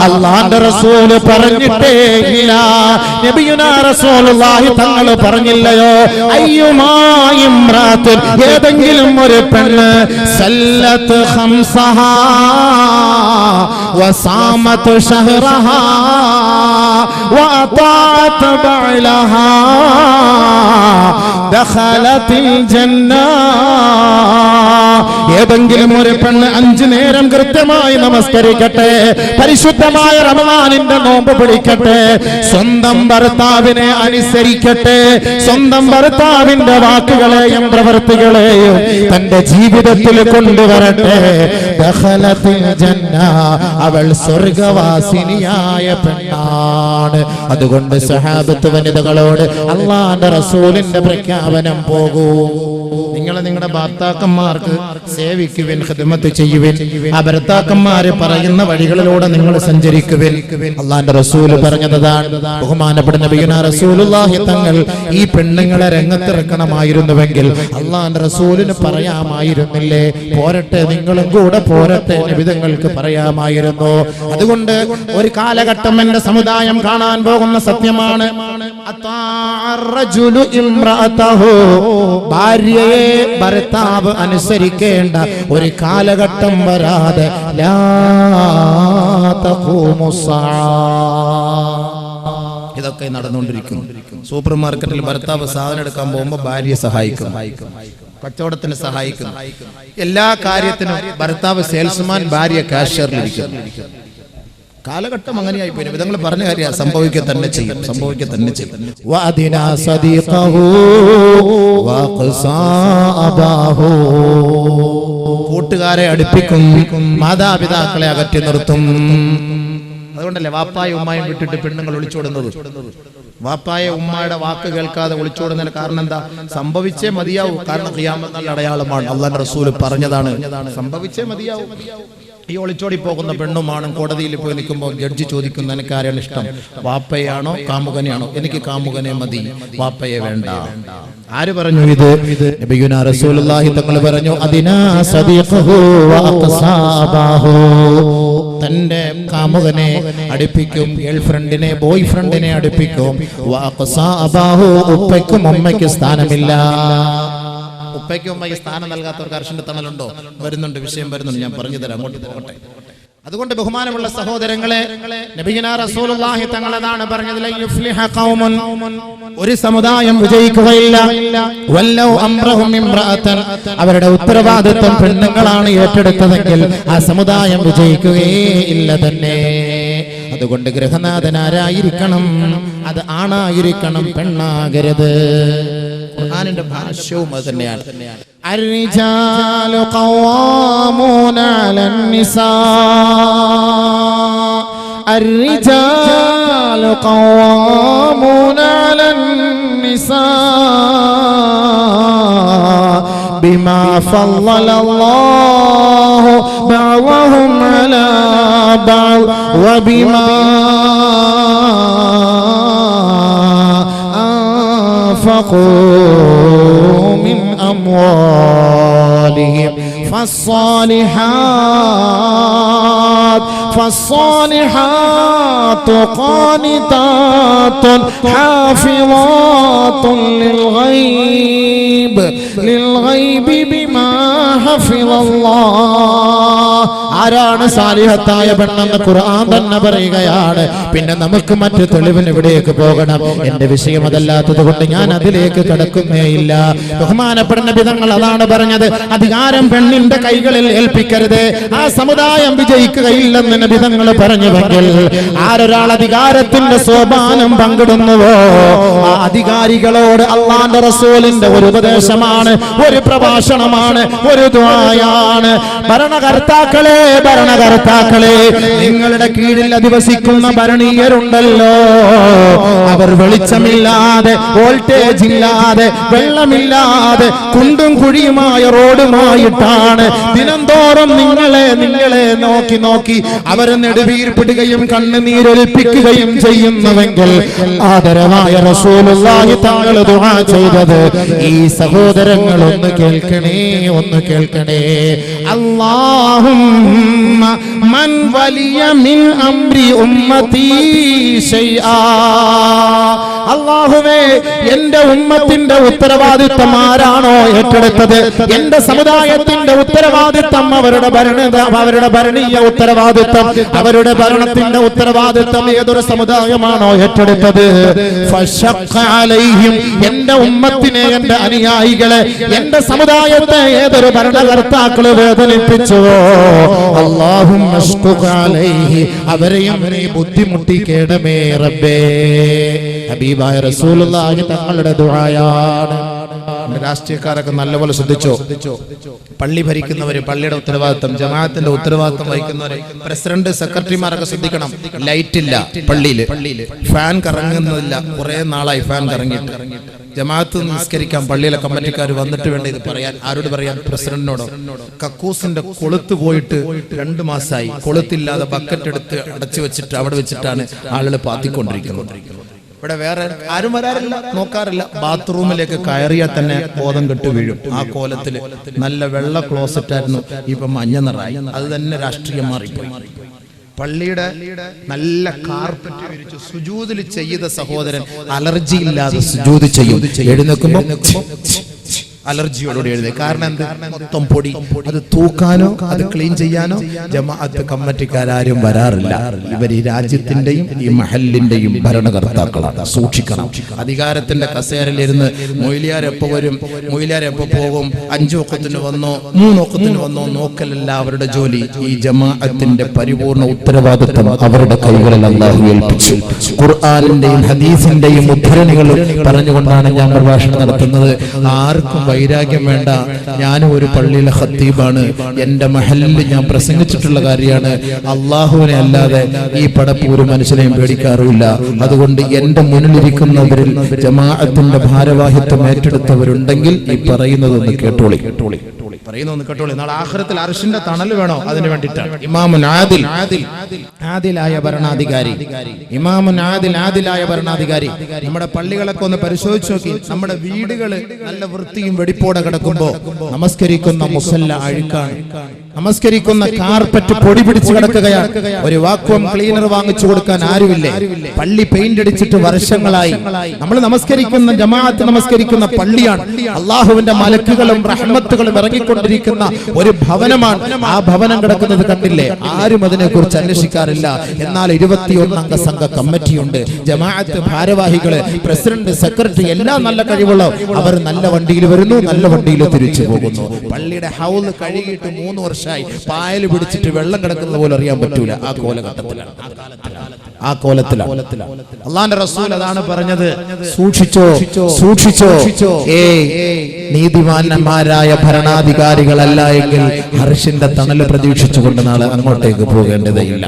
[SPEAKER 1] അല്ലാഹുവിന്റെ റസൂല് പറഞ്ഞിട്ടേ ഇല്ല. നബിയുനാ റസൂലുള്ളാഹി തങ്ങൾ പറഞ്ഞില്ലയോ, അയ്യുമാ ഇംറാത്തുൻ, ഏതെങ്കിലും ഒരു പെണ്ണ് സല്ലത്ത് ഖംസഹാ വസാമത്ത് ശഹ്റഹാ വഅതാഅത് ബഅലഹാ ദഖലത്തിൽ ജന്ന. ഏതെങ്കിലും ഒരു പെണ്ണ് 5 നേരം കൃത്യമായി നമസ്കരിക്കട്ടെ, പരിശുദ്ധമായ റമദാനിന്റെ നോമ്പ് പിടിക്കട്ടെ, സ്വന്തം ഭർത്താവിനെ അനുസരിക്കട്ടെ, സ്വന്തം ഭർത്താവിന്റെ വാക്കുകളെയും പ്രവൃത്തികളെയും തന്റെ ജീവിതത്തിൽ കൊണ്ടുവരട്ടെ, ദഖലത്തിൽ ജന്ന, അവൾ സ്വർഗവാസിനിയായ പെണ്ണാണ്. അതുകൊണ്ട് സഹാബത്ത് വനിതകളോട് അല്ലാഹുവിന്റെ റസൂലിന്റെ പ്രഖ്യാപനം പോകൂ, നിങ്ങൾ നിങ്ങളുടെ ഭർത്താക്കന്മാർക്ക് സേവിക്കുവിൻ, ഖിദ്മത്ത് ചെയ്യുവിൻ, ആ ഭർത്താക്കന്മാര് പറയുന്ന വഴികളിലൂടെ നിങ്ങൾ സഞ്ചരിക്കുവിൻ. അല്ലാഹുവിന്റെ റസൂല് പറഞ്ഞതാണ്. ബഹുമാനപ്പെട്ട നബിയുനാ റസൂലുള്ളാഹി തങ്ങൾ ഈ പെണ്ണുങ്ങളെ രംഗത്തിറക്കണമായിരുന്നുവെങ്കിൽ അല്ലാഹുവിന്റെ റസൂലിന് പറയാമായിരുന്നില്ലേ? പോരട്ടെ, നിങ്ങളും കൂടെ പോരട്ടെ, നബി തങ്ങൾക്ക് പറയാമായിരുന്നു. അതുകൊണ്ട് ഒരു കാലഘട്ടം എന്റെ സമുദായം കാണാൻ പോകുന്ന സത്യമാണ്, ഭാര്യയെ ഭർത്താവ് അനുസരിക്കേണ്ട ഒരു കാലഘട്ടം വരാതെ ലാ തഖൂമുസ്സാ. ഇതൊക്കെ നടന്നുകൊണ്ടിരിക്കുന്നു. സൂപ്പർ മാർക്കറ്റിൽ ഭർത്താവ് സാധനം എടുക്കാൻ പോകുമ്പോൾ ഭാര്യ സഹായിക്കും, കച്ചവടത്തിന് സഹായിക്കും, എല്ലാ കാര്യത്തിനും ഭർത്താവ് സെയിൽസ്മാൻ, ഭാര്യ കാഷ്യറിലിരിക്കും. കാലഘട്ടം അങ്ങനെയായി പോയി. വിധങ്ങൾ പറഞ്ഞ കാര്യം സംഭവിക്കുക തന്നെ ചെയ്യും, സംഭവിക്കുക തന്നെ ചെയ്യും. കൂട്ടുകാരെ അടുപ്പിക്കും, മാതാപിതാക്കളെ അകറ്റി നിർത്തും. അതുകൊണ്ടല്ലേ വാപ്പായും ഉമ്മായും വിട്ടിട്ട് പെണ്ണുങ്ങൾ ഒളിച്ചോടുന്നത്? വാപ്പായ ഉമ്മയുടെ വാക്ക് കേൾക്കാതെ ഒളിച്ചോടുന്നതിന് കാരണം എന്താ? സംഭവിച്ചേ മതിയാവൂ. കാരണം ഖിയാമത്ത് നാളിന്റെ അടയാളമാണ്. അല്ലാഹുവിന്റെ റസൂൽ പറഞ്ഞതാണ്, സംഭവിച്ചേ മതിയാവൂ. ഈ ഒളിച്ചോടി പോകുന്ന പെണ്ണുമാണ് കോടതിയിൽ പോയി നിൽക്കുമ്പോൾ ജഡ്ജി ചോദിക്കുന്ന, എനിക്ക് ആരെയാണ് ഇഷ്ടം, വാപ്പയാണോ കാമുകനെയാണോ? എനിക്ക് കാമുകനെ മതി, വാപ്പയെ വേണ്ട. ആര് പറഞ്ഞു ഇത്? നബിയുനാ റസൂലുള്ളാഹി തങ്ങൾ പറഞ്ഞു, അതിനാ സദീഖഹു വഅഖസാബഹു. തന്റെ കാമുകനെ അടുപ്പിക്കും, ഗേൾഫ്രണ്ടിനെ ബോയ് ഫ്രണ്ടിനെ അടുപ്പിക്കും. വഅഖസാബഹു, ഉപ്പയ്ക്കും ഉമ്മയ്ക്കും സ്ഥാനമില്ല. ഉപ്പയ്ക്കും ഉമ്മയ്ക്ക് സ്ഥാനം നൽകാത്തവർക്ക് അർശിന്റെ തണലുണ്ടോ? വരുന്നുണ്ട്, വിഷയം വരുന്നുണ്ട്, ഞാൻ പറഞ്ഞു തരാം, അങ്ങോട്ട് പോകട്ടെ. അതുകൊണ്ട് ബഹുമാനമുള്ള സഹോദരങ്ങളെ, നബിയുനാ റസൂലുള്ളാഹി തങ്ങളാണ് പറഞ്ഞത്, ലൻ യുഫ്ലിഹ ഖൗമുൻ, ഒരു സമുദായം വിജയിക്കുകയില്ല, വല്ലൗ അംറഹും ഇംറഅതൻ, അവരുടെ ഉത്തരവാദിത്വം പെണ്ണുങ്ങളാണ് ഏറ്റെടുത്തതെങ്കിൽ ആ സമുദായം വിജയിക്കുകയേ ഇല്ല തന്നെ. അതുകൊണ്ട് ഗൃഹനാഥൻ ആരായിരിക്കണം? അത് ആണായിരിക്കണം, പെണ്ണാകരുത്. ഖുർആനിന്റെ ഭാഷ്യവും അത് തന്നെയാണ്. الرجال قوامون على النساء، الرجال قوامون على النساء بما فضل الله بعضهم على بعض وبما أنفقوا من أموالهم. فالصالحات قانتات حافظات للغيب بما حفظ الله. ആ ആരാണ് സാലിഹത്തായ പെണ്ണെന്ന് ഖുർആൻ തന്നെ പറയുകയാണ്. പിന്നെ നമുക്ക് മറ്റു തെളിവിന് ഇവിടേക്ക് പോകണം. എന്റെ വിഷയം അതല്ലാത്തത് കൊണ്ട് ഞാൻ അതിലേക്ക് കടക്കുന്നേയില്ല. ബഹുമാനപ്പെട്ട നബി തങ്ങൾ അതാണ് പറഞ്ഞത്, അധികാരം പെണ്ണിന്റെ കൈകളിൽ ഏൽപ്പിക്കരുത്, ആ സമുദായം വിജയിക്കുകയില്ലെന്ന് നബി തങ്ങൾ പറഞ്ഞുവെങ്കിൽ ആരൊരാൾ അധികാരത്തിന്റെ സോപാനം പങ്കിടുന്നുവോ ആ അധികാരികളോട് അള്ളാന്റെ റസൂലിന്റെ ഒരു ഉപദേശമാണ്, ഒരു പ്രഭാഷണമാണ്, ഒരു ദുആയാണ്. ഭരണകർത്താക്കളെ നിങ്ങളുടെ കീഴിൽ അധിവസിക്കുന്ന ഭരണീയരുണ്ടല്ലോ, അവർ വെളിച്ചമില്ലാതെ, വോൾട്ടേജ് ഇല്ലാതെ, വെള്ളമില്ലാതെ, കുണ്ടും കുഴിയുമായ റോഡുമായിട്ടാണ് ദിനംതോറും നിങ്ങളെ നോക്കി അവർ നെടുവീർപ്പിടുകയും കണ്ണുനീരൊലിപ്പിക്കുകയും ചെയ്യുന്നുവെങ്കിൽ ആദരവായ റസൂലുള്ളാഹി തങ്ങൾ ദുആ ചെയ്തത് ഈ സഹോദരങ്ങൾ ഒന്ന് കേൾക്കണേ. അല്ലാഹുമ്മ മൻ വലിയ മിൻ അംരി ഉമ്മതി ശൈആ. അല്ലാഹുവേ, എന്റെ ഉമ്മത്തിന്റെ ഉത്തരവാദിത്വം ആരാണോ ഏറ്റെടുത്തത്, എന്റെ സമുദായത്തിന്റെ ഉത്തരവാദിത്വം, അവരുടെ ഭരണീയ ഉത്തരവാദിത്വം, അവരുടെ ഭരണത്തിന്റെ ഉത്തരവാദിത്വം ഏതൊരു സമുദായമാണോ ഏറ്റെടുത്തത്, ഫശഖ്ഖ അലൈഹിം, എന്റെ ഉമ്മത്തിനെ, എന്റെ അനുയായികളെ, എന്റെ സമുദായത്തെ ഏതൊരു ഭരണകർത്താക്കൾ വേദനിപ്പിച്ചുവോ, അല്ലാഹുമ്മ അശ്ഖുഖ് അലൈഹി, അവരെയും നീ ബുദ്ധിമുട്ടിക്കേണമേ റബ്ബേ. ഹബീബായ റസൂലുള്ളാഹി തങ്ങളുടെ ദുആയാണ്. രാഷ്ട്രീയക്കാരൊക്കെ നല്ലപോലെ ശ്രദ്ധിച്ചോ. പള്ളി ഭരിക്കുന്നവര്, പള്ളിയുടെ ഉത്തരവാദിത്തം, ജമാഅത്തിന്റെ ഉത്തരവാദിത്തം വഹിക്കുന്നവര്, പ്രസിഡന്റ്, സെക്രട്ടറിമാരൊക്കെ ശ്രദ്ധിക്കണം. ലൈറ്റ് ഇല്ല പള്ളിയില്, ഫാൻ കറങ്ങുന്നില്ല, കുറെ നാളായി ഫാൻ കറങ്ങിയിട്ട്. ജമാഅത്ത് നിസ്കരിക്കാൻ പള്ളിയിലെ കമ്മിറ്റിക്കാർ വന്നിട്ട് വേണ്ട ഇത് പറയാൻ. ആരോട് പറയാൻ? പ്രസിഡന്റിനോടോ. കക്കൂസിന്റെ കൊളുത്ത് പോയിട്ട് 2 മാസമായി, കൊളുത്തില്ലാതെ ബക്കറ്റ് എടുത്ത് അടച്ചു വെച്ചിട്ട് അവിടെ വെച്ചിട്ടാണ് ആളുകൾ പാത്തിക്കൊണ്ടിരിക്കുന്നത്. ഇവിടെ വേറെ ആരും വരാറില്ല, നോക്കാറില്ല. ബാത്റൂമിലേക്ക് കയറിയാൽ തന്നെ ബോധം കെട്ട് വീഴും. ആ കോലത്തില് നല്ല വെള്ള ക്ലോസറ്റ് ആയിരുന്നു, ഇപ്പൊ മഞ്ഞ നിറായി. അത് തന്നെ രാഷ്ട്രീയം മാറിപ്പോയി. പള്ളിയുടെ നല്ല കാർപ്പറ്റ് വിരിച്ചു സുജൂദിൽ ചെയ്ത സഹോദരൻ അലർജി ഇല്ലാതെ സുജൂദ് ചെയ്യും. എഴുന്നേൽക്കുമ്പോ അലർജിയോടുകൂടി എഴുതി. കാരണം എന്ത്? മൊത്തം പൊടി. അത് തൂക്കാനോ അത് ക്ലീൻ ചെയ്യാനോ ജമാഅത്ത് കമ്മിറ്റിക്കാരും വരാറില്ല. ഇവർ ഈ രാജ്യത്തിന്റെയും ഈ മഹലിന്റെയും ഭരണകർത്താക്കളാണ്. സൂക്ഷിക്കണം. അധികാരത്തിന്റെ കസേരയിലിരുന്ന് മൊയ്ലിയാർ എപ്പോ വരും, മൊയ്ലിയാർ എപ്പോ പോകും, 5 വഖത്തിന് വന്നോ 3 വഖത്തിന് വന്നോ നോക്കലല്ല അവരുടെ ജോലി. ഈ ജമാഅത്തിന്റെ പരിപൂർണ ഉത്തരവാദിത്വം അവരുടെ കൈകളിൽ അല്ലാഹു ഏൽപ്പിച്ചു. ഖുർആനിന്റെയും ഹദീസിന്റെയും ഉദ്ധരണികൾ പറഞ്ഞുകൊണ്ടാണ് ഞാൻ പ്രഭാഷണം നടത്തുന്നത്. ആർക്കും വൈരാഗ്യം വേണ്ട. ഞാനും ഒരു പള്ളിയിലെ ഖത്തീബാണ്, എന്റെ മഹലിൽ ഞാൻ പ്രസംഗിച്ചിട്ടുള്ള കാര്യമാണ്. അള്ളാഹുവിനെ അല്ലാതെ ഈ പടപ്പ് ഒരു മനുഷ്യനെയും പേടിക്കാറില്ല. അതുകൊണ്ട് എന്റെ മുന്നിലിരിക്കുന്നവരിൽ ജമാഅത്തിന്റെ ഭാരവാഹിത്വം ഏറ്റെടുത്തവരുണ്ടെങ്കിൽ ഈ പറയുന്നതൊന്ന് കേട്ടോളി. നാളെ ആഖിറത്തിൽ അർശിന്റെ തണൽ വേണോ? അതിനു വേണ്ടിയിട്ടാണ്. ഇമാമുൻ ആദിൽ, ആദിലായ ഭരണാധികാരി, ഇമാമുൻ ആദിൽ, ആദിലായ ഭരണാധികാരി. നമ്മുടെ പള്ളികളൊക്കെ ഒന്ന് പരിശോധിച്ച് നോക്കി. നമ്മുടെ വീടുകള് നല്ല വൃത്തിയും വെടിപ്പോടെ കിടക്കുമ്പോ നമസ്കരിക്കുന്ന മുസല്ല അഴുക്കാണ്, നമസ്കരിക്കുന്ന കാർപ്പറ്റ് പൊടി പിടിച്ച് കിടക്കുകയാണ്. ഒരു വാക്വം ക്ലീനർ വാങ്ങിച്ചു കൊടുക്കാൻ ആരുമില്ലേ? പള്ളി പെയിന്റ് അടിച്ചിട്ട് വർഷങ്ങളായി. നമ്മൾ നമസ്കരിക്കുന്ന ജമാഅത്ത് നമസ്കരിക്കുന്ന പള്ളിയാണ്. അള്ളാഹുവിന്റെ മലക്കുകളും റഹ്മത്തുകളും ഇറങ്ങിക്കൊണ്ടിരിക്കുന്ന ഒരു ഭവനമാണ്. ആ ഭവനം കിടക്കുന്നത് കണ്ടില്ലേ? ആരും അതിനെ കുറിച്ച് അന്വേഷിക്കാറില്ല. എന്നാൽ 21 അംഗ സംഘ കമ്മിറ്റിയുണ്ട്. ജമാഅത്ത് ഭാരവാഹികള്, പ്രസിഡന്റ്, സെക്രട്ടറി എല്ലാം നല്ല കഴിവുള്ള അവർ നല്ല വണ്ടിയിൽ വരുന്നു, നല്ല വണ്ടിയിൽ തിരിച്ചു പോകുന്നു. പള്ളിയുടെ ഹൗൽ കഴുകിയിട്ട് 3 വർഷമായി പായൽ പിടിച്ചിട്ട് വെള്ളം കിടക്കുന്നത് പോലെ അറിയാൻ പറ്റൂല. ആ കോലഘട്ടത്തിലാണ്, ആ കോലത്തിലാണ്. അള്ളാന്റെ റസൂൽ അതാണ് പറഞ്ഞത്, സൂക്ഷിച്ചോ സൂക്ഷിച്ചോ. നീതിമാന്മാരായ ഭരണാധികാരികളല്ല എങ്കിൽ അർശിന്റെ തണല് പ്രതീക്ഷിച്ചുകൊണ്ട് നാളെ അങ്ങോട്ടേക്ക് പോകേണ്ടതില്ല.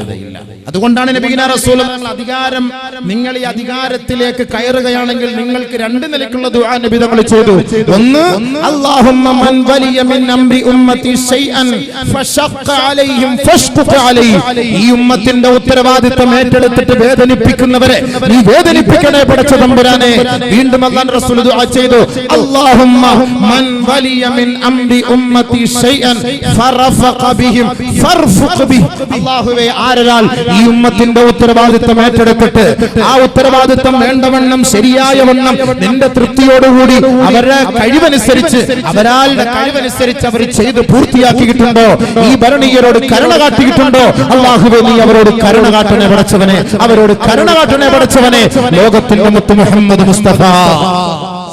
[SPEAKER 1] അതുകൊണ്ടാണ് നബിയിന റസൂൽ അധികാരം, നിങ്ങൾ ഈ അധികാരത്തിലേക്ക് കയറുകയാണെങ്കിൽ നിങ്ങൾക്ക് 2 നിലയ്ക്കുള്ള ദുആ നബി തങ്ങൾ ചെയ്തു. ഒന്ന്, അല്ലാഹുമ്മ മൻ വലിയ മിൻ അംരി ഉമ്മത്തി ശൈഅൻ ഫശഖ്ഖ അലൈഹിം ഫശ്ഖുഖ് അലൈഹി. ഈ ഉമ്മത്തിന്റെ ഉത്തരവാദിത്വം ഏറ്റെടുത്തിട്ട് വേദനിപ്പിക്കുന്നവരെ നീ വേദനിപ്പിക്കണേ പടച്ച തമ്പുരാനെ. വീണ്ടും അല്ലാഹുവിന്റെ റസൂൽ ദുആ ചെയ്തു, അല്ലാഹുമ്മ മൻ വലിയ മിൻ അംരി ഉമ്മത്തി ശൈഅൻ ഫറഫഖ ബിഹിം ഫർഫുഖ് ബിഹി. അല്ലാഹുവേ, ആരാൽ ഈ ഈ ഉമ്മത്തിന്റെ ഉത്തരവാദിത്തം ഏറ്റെടുത്തിട്ട് ആ ഉത്തരവാദിത്തം വേണ്ടവണ്ണം ശരിയായ വണ്ണം നിന്റെ തൃപ്തിയോടുകൂടി അവരുടെ കഴിവനുസരിച്ച് അവരാളുടെ കഴിവനുസരിച്ച് അവർ ചെയ്ത് പൂർത്തിയാക്കിയിട്ടുണ്ടോ? ഈ ഭരണീയരോട് കരുണ കാട്ടിയിട്ടുണ്ടോ? അല്ലാഹുവേ, നീ അവരോട് കരുണ കാട്ടണേ പടച്ചവനെ, അവരോട് കരുണ കാട്ടണേ പടച്ചവനെ. ലോകത്തിന്റെ മുത്ത് മുഹമ്മദ് മുസ്തഫ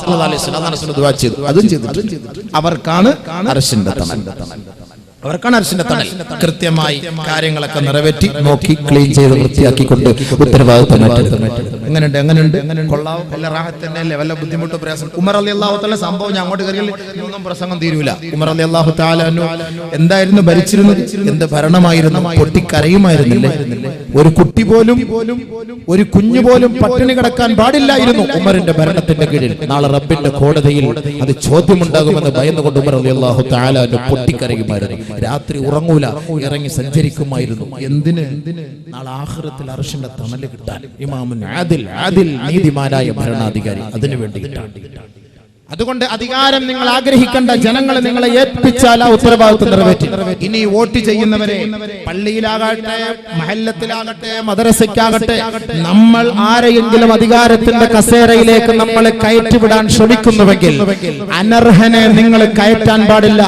[SPEAKER 1] സല്ലല്ലാഹു അലൈഹി വസല്ലം ദുആ ചെയ്തു, അതും ചെയ്തു. അവർക്കാണ് അർശിന്റെ തണൽ, അവർക്കാണ് അർശിന്റെ തണൽ. കൃത്യമായി കാര്യങ്ങളൊക്കെ നിറവേറ്റി നോക്കി ക്ലീൻ ചെയ്ത് വൃത്തിയാക്കിക്കൊണ്ട് ഉത്തരവാദിത്തം എങ്ങനെയുണ്ട് കൊള്ളാവും, വല്ല റാഹത്ത് തന്നെയല്ലേ, വല്ല ബുദ്ധിമുട്ടോ പ്രയാസം. ഉമർ റളിയല്ലാഹു തആല സംഭവം ഞാൻ അങ്ങോട്ട് കയറിയാൽ ഒന്നും പ്രസംഗം തീരൂല. ഉമർ റളിയല്ലാഹു തആല എന്തായിരുന്നു ഭരിച്ചിരുന്നത്? എന്ത് ഭരണമായിരുന്നു? പൊട്ടിക്കരയുമായിരുന്നില്ലേ? ഒരു കുട്ടി പോലും, ഒരു കുഞ്ഞു പോലും പട്ടിണി കിടക്കാൻ പാടില്ലായിരുന്നു ഉമറിന്റെ ഭരണത്തിന്റെ കീഴിൽ. നാളെ റബ്ബിന്റെ കോടതിയിൽ അത് ചോദ്യമുണ്ടാകുമെന്ന് ഭയന്നുകൊണ്ട് ഉമർ റളിയല്ലാഹു തആല പൊട്ടിക്കരയുമായിരുന്നു. രാത്രി ഉറങ്ങൂല, ഇറങ്ങി സഞ്ചരിക്കുമായിരുന്നു. എന്തിന്? നാളെ ആഖിറത്തിൽ അർശിന്റെ തണല് കിട്ടാൻ. ഇമാമുൻ ആദിൽ, നീതിമാനായ ഭരണാധികാരി, അതിനു വേണ്ടിയിട്ടാണ്. അതുകൊണ്ട് അധികാരം നിങ്ങൾ ആഗ്രഹിക്കേണ്ട, ജനങ്ങളെ നിങ്ങളെ ഏൽപ്പിച്ചാൽ ആ ഉത്തരവാദിത്വം നിറവേറ്റി. ഇനി വോട്ട് ചെയ്യുന്നവരെ പള്ളിയിലാകട്ടെ, മഹല്ലത്തിലാകട്ടെ, മദ്രസയ്ക്കാകട്ടെ, നമ്മൾ ആരെയെങ്കിലും അധികാരത്തിന്റെ കസേരയിലേക്ക് നമ്മളെ കയറ്റിവിടാൻ ശ്രമിക്കുന്നുവെങ്കിൽ അനർഹനെ നിങ്ങൾ കയറ്റാൻ പാടില്ല.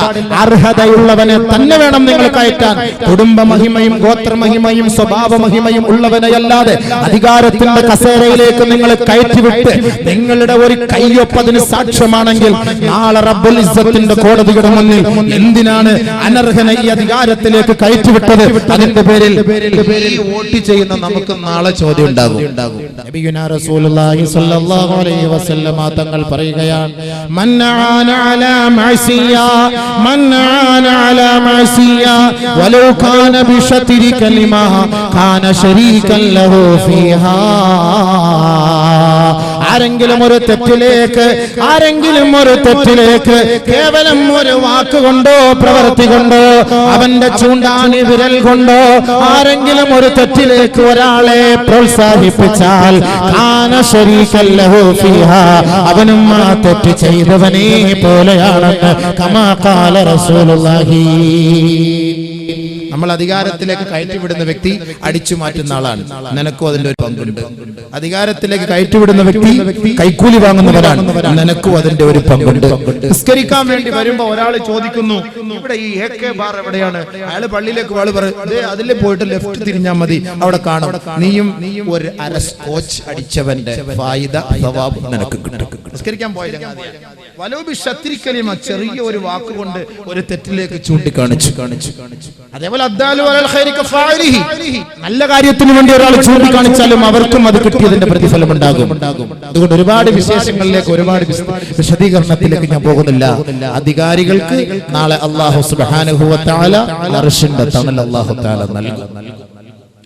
[SPEAKER 1] അർഹതയുള്ളവനെ തന്നെ വേണം നിങ്ങൾ കയറ്റാൻ. കുടുംബ മഹിമയും ഗോത്രമഹിമയും സ്വഭാവ മഹിമയും ഉള്ളവനെയല്ലാതെ അധികാരത്തിന്റെ കസേരയിലേക്ക് നിങ്ങൾ കയറ്റിവിട്ട് നിങ്ങളുടെ ഒരു കയ്യൊപ്പതിന് സാക്ഷ്യം ാണെങ്കിൽ നാളെ റബ്ബുൽ ഇസ്സത്തിന്റെ കോടതിയുടെ മുന്നിൽ എന്തിനാണ് അനർഹനെ ഈ അധികാരത്തിലേക്ക് കയറ്റിവിട്ടത്? അതിന്റെ പേരിൽ വോട്ട് ചെയ്യുന്ന നമുക്ക് നാളെ ചോദ്യം ഉണ്ടാകും. നബിയുനാ റസൂലുള്ളാഹി സ്വല്ലല്ലാഹു അലൈഹി വസല്ലമ തങ്ങൾ പറയുകയാണ്, മൻ ആന അലാ മഅസിയ, മൻ ആന അലാ മഅസിയ വലൗ കാന ബിശത്രി കലിമ കാന ശരീകൻ ലഹു ഫീഹാ. ആരെങ്കിലും ഒരു തെറ്റിലേക്ക് കേവലം ഒരു വാക്കുകൊണ്ടോ പ്രവൃത്തി കൊണ്ടോ അവന്റെ ചൂണ്ടാണി വിരൽ കൊണ്ടോ ആരെങ്കിലും ഒരു തെറ്റിലേക്ക് ഒരാളെ പ്രോത്സാഹിപ്പിച്ചാൽ കാന ശരീകൻ ലഹു ഫീഹാ, അവനും ആ തെറ്റ് ചെയ്തവനെ പോലെയാണെന്ന് കമാ ഖാല റസൂലുള്ളാഹി. നമ്മൾ അധികാരത്തിലേക്ക് കയറ്റിവിടുന്ന വ്യക്തി അടിച്ചു മാറ്റുന്ന ആളാണ്. നിനക്കും അതിന്റെ ഒരു പങ്കുണ്ട്. അധികാരത്തിലേക്ക് കയറ്റിവിടുന്ന വ്യക്തി കൈക്കൂലി വാങ്ങുന്നവരാണ്. നിനക്കും അതിന്റെ ഒരു പങ്കുണ്ട്. നിസ്കരിക്കാൻ വേണ്ടി വരുമ്പോ ഒരാൾ ചോദിക്കുന്നു, ഇവിടെ ഈ AK ബാർ എവിടെയാണ്? അയാൾ പള്ളിയിലേക്ക് വാള് പറയും, അതിലെ പോയിട്ട് ലെഫ്റ്റ് തിരിഞ്ഞാൽ മതി, അവിടെ കാണും. നീയും ഒരു അര സ്കോച്ച് അടിച്ചവന്റെ ഫായിദ സവാബ് നിനക്ക് കിട്ടും. നിസ്കരിക്കാൻ പോയ വലോബി ശത്രിക്കലിമ, ചെറിയ ഒരു വാക്കുകൊണ്ട് ഒരു തെറ്റിലേക്ക് ചൂണ്ടിക്കാണിച്ചു. അതേപോലെ നല്ല കാര്യത്തിന് വേണ്ടി ഒരാൾ ചൂണ്ടിക്കാണിച്ചാലും അവർക്കും അത് കിട്ടിയതിന്റെ പ്രതിഫലം ഉണ്ടാകും. അതുകൊണ്ട് ഒരുപാട് വിശേഷങ്ങളിലേക്ക്, ഒരുപാട് വിശദീകരണത്തിലേക്ക് ഞാൻ പോകുന്നില്ല. അധികാരികൾക്ക് നാളെ അല്ലാഹു സുബ്ഹാനഹു വ തആല അർശിന്റെ തണൽ അല്ലാഹു തആല നൽകും.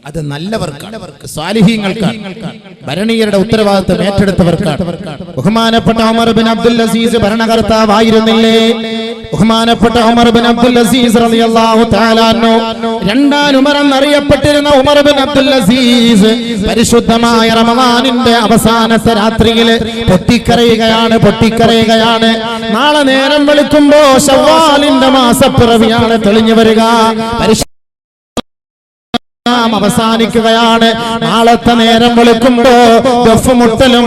[SPEAKER 1] അത് നല്ലവർക്കാണ്, സ്വാലിഹീങ്ങൾക്കാണ്, ഭരണീയരുടെ ഉത്തരവാദിത്തം ഏറ്റെടുത്തവർക്കാണ്. ബഹുമാനപ്പെട്ട ഉമർ ബിൻ അബ്ദുൽ അസീസ് ഭരണകർത്താവായിരുന്നില്ലേ? ബഹുമാനപ്പെട്ട ഉമർ ബിൻ അബ്ദുൽ അസീസ് റളിയല്ലാഹു തആല അൻഹു, രണ്ടാം ഉമർ എന്നറിയപ്പെട്ടിരുന്ന ഉമർ ബിൻ അബ്ദുൽ അസീസ് പരിശുദ്ധമായ റമദാനിന്റെ അവസാനത്തെ രാത്രിയിൽ പൊട്ടിക്കരയുകയാണ്. നാളെ നേരം വെളുക്കുമ്പോ ശവ്വാലിന്റെ മാസപ്പിറവിയാണ് തെളിഞ്ഞു വരിക. അവസാനിക്കുകയാണ്. നാളത്തെ നേരം വെളുക്കുമ്പോ ദഫ്മുട്ടലും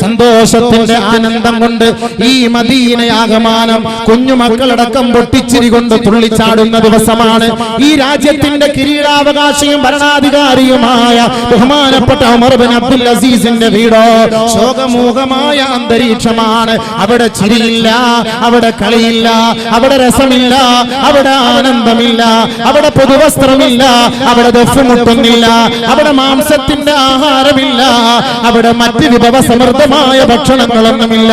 [SPEAKER 1] സന്തോഷത്തിന്റെ ആനന്ദം കൊണ്ട് ഈ മദീനയാകമാനം കുഞ്ഞുമക്കളടക്കം പൊട്ടിച്ചിരി കൊണ്ട് തുള്ളിച്ചാടുന്ന ദിവസമാണ്. ഈ രാജ്യത്തിന്റെ കിരീടാവകാശിയും ഭരണാധികാരിയുമായ ബഹുമാനപ്പെട്ട ഉമർ ബിൻ അബ്ദുൽ അസീസിന്റെ വീടോ ശോകമൂകമായ അന്തരീക്ഷമാണ്. അവിടെ ചിരിയില്ല, അവിടെ കളിയില്ല, അവിടെ രസമില്ല, അവിടെ ആനന്ദമില്ല, അവിടെ പുതുവസ്ത്രമില്ല, അവിടെ ദഫ്മുട്ടുന്നില്ല, അവിടെ മാംസത്തിന്റെ ആഹാരമില്ല, അവിടെ മറ്റ് വിഭവ സമൃദ്ധമായ ഭക്ഷണങ്ങളൊന്നുമില്ല.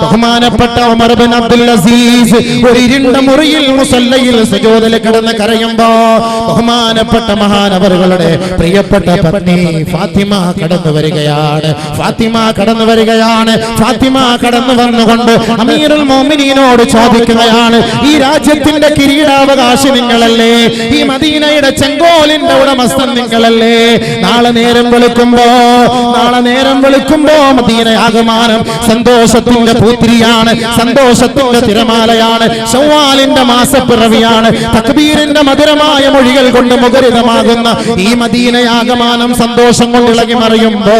[SPEAKER 1] ബഹുമാനപ്പെട്ട ഉമർ ബിൻ അബ്ദുൽ അസീസ് ഒരു ഇരുണ്ട മുറിയിൽ മുസല്ലയിൽ സുജൂദിൽ കിടന്ന് കരയുമ്പോ ബഹുമാനപ്പെട്ട മഹാനവറുകളുടെ പ്രിയപ്പെട്ട പത്നി ഫാത്തിമ കടന്നു വരികയാണ്. ഫാത്തിമ കടന്നു വന്നുകൊണ്ട് അമീറുൽ മുഅ്മിനീനോട് ചോദിക്കുകയാണ്, ഈ രാജ്യത്തിന്റെ കിരീടാവകാശി നിങ്ങളല്ലേ? ഈ മദീനയുടെ ചെങ്കോലിന്റെ ഉടമസ്ഥൻ നിങ്ങളല്ലേ. നാളെ നേരം വെളുക്കുമ്പോ മദീന ആഗമനം സന്തോഷത്തിന്റെ പൂത്തിരിയാണ്, സന്തോഷത്തിന്റെ തിരമാലയാണ്, ശവ്വാലിന്റെ മാസപ്പിറവിയാണ്. തക്ബീറിന്റെ മധുരമായ മൊഴികൾ കൊണ്ട് മുഖരിതമാകുന്ന ഈ മദീന ആഗമനം സന്തോഷം കൊണ്ട് ഇളകി മറിയുമ്പോ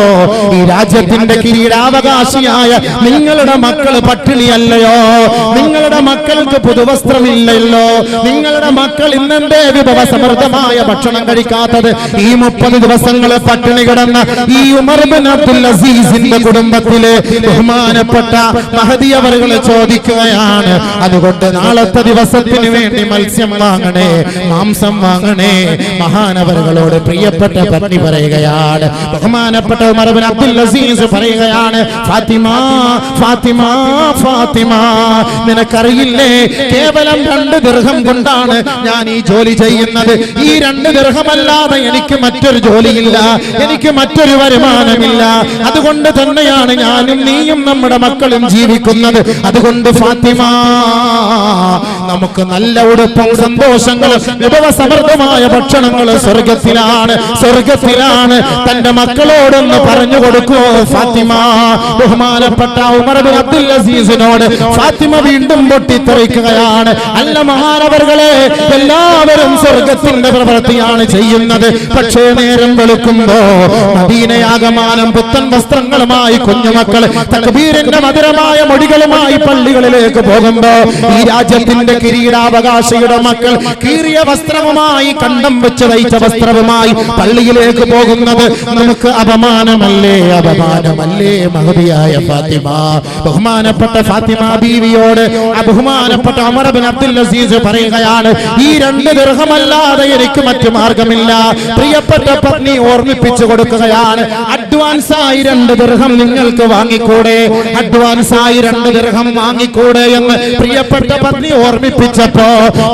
[SPEAKER 1] ഈ രാജ്യത്തിന്റെ കിരീടാവകാശിയായ നിങ്ങളുടെ മക്കൾ പട്ടിണിയല്ലയോ? നിങ്ങളുടെ മക്കൾക്ക് പുതുവസ്ത്രമില്ലല്ലോ? നിങ്ങളുടെ മക്കൾ ഇന്നെന്തേ വിഭവ സമൃദ്ധമായ ഭക്ഷണം കഴിക്കാത്തത്? ഈ 30 ദിവസങ്ങൾ പട്ടിണി കിടന്ന ഈ ഉമർ ബിൻ അബ്ദുൽ അസീസിന്റെ കുടുംബത്തിലെ ബഹുമാനപ്പെട്ട മഹദി അവറുകൾ ചോദിക്കുകയാണ്, അതുകൊണ്ട് നാളത്തെ ദിവസത്തിന് വേണ്ടി മത്സ്യം വാങ്ങണേ, മാംസം വാങ്ങണേ. മഹാനവറുകളോട് പ്രിയപ്പെട്ട പത്നി പറയുകയാണ്, ബഹുമാനപ്പെട്ട ഉമർ ബിൻ അബ്ദുൽ അസീസ് പറയുകയാണ്, ഫാത്തിമ ഫാത്തിമ ഫാത്തിമ, നിനക്കറിയില്ലേ കേവലം 2 ദിർഹം കൊണ്ടാണ് ഞാൻ ഈ ജോലി ചെയ്യുന്നത്. ഈ 2 ദിർഹമല്ലാതെ എനിക്ക് മറ്റൊരു ജോലിയില്ല, എനിക്ക് മറ്റൊരു വരുമാനമില്ല. അതുകൊണ്ട് തന്നെയാണ് ഞാനും നീയും നമ്മുടെ മക്കളും ജീവിക്കുന്നത്. അതുകൊണ്ട് ഫാത്തിമ, നമുക്ക് നല്ല ഉടുപ്പും സന്തോഷങ്ങളും വിഭവ സമൃദ്ധമായ ഭക്ഷണങ്ങളും സ്വർഗത്തിലാണ്. തന്റെ മക്കളോടൊന്ന് പറഞ്ഞു കൊടുക്കുമോ ഫാത്തിമ? ബഹുമാനപ്പെട്ട ഉമർ ബിൻ അബ്ദുൽ അസീസിനോട് ഫാത്തിമ വീണ്ടും പൊട്ടിത്തെറിക്കുകയാണ്, അല്ല മഹാനവറുകളെ, എല്ലാവരും സ്വർഗത്തിന്റെ പ്രവൃത്തിയാണ് ചെയ്യുന്നത്. പക്ഷേ നേരം വെളുക്കുമ്പോ മദീനയാഗമാനം പുത്തൻ വസ്ത്രങ്ങളുമായി കുഞ്ഞുമക്കൾ തക്ബീറിന്റെ മധുരമായ മൊഴികളുമായി പള്ളികളിലേക്ക് പോകുമ്പോ ഈ രാജ്യത്തിന്റെ കിരീടാവകാശിയുടെ മക്കൾ കീറിയ വസ്ത്രവുമായി, കണ്ടം വെച്ച് തയ്ച്ച വസ്ത്രവുമായി പള്ളിയിലേക്ക് പോകുന്നത് നമുക്ക് അപമാനമല്ലേ? അപമാനമല്ലേ? മഹദിയായ ഫാത്തിമ, ബഹുമാനപ്പെട്ട ഫാത്തിമ ബീവിയോട് ബഹുമാനപ്പെട്ട ഉമർ ബിൻ അബ്ദുൽ അസീസ് പറയുകയാണ്, ഈ 2 ദിർഹമല്ലാതെ എനിക്ക് മറ്റു മാർഗമില്ല. പ്രിയപ്പെട്ട പത്നി ഓർമ്മിപ്പിച്ചു കൊടുക്കുകയാണ്, അഡ്വാൻസായി 2 ദിർഹം നിങ്ങൾക്ക് വാങ്ങിക്കൂടെ? അഡ്വാൻസായി 2 ദിർഹം വാങ്ങിക്കൂടെ എന്ന് പ്രിയപ്പെട്ട പത്നി ഓർമ്മിപ്പിച്ചപ്പോ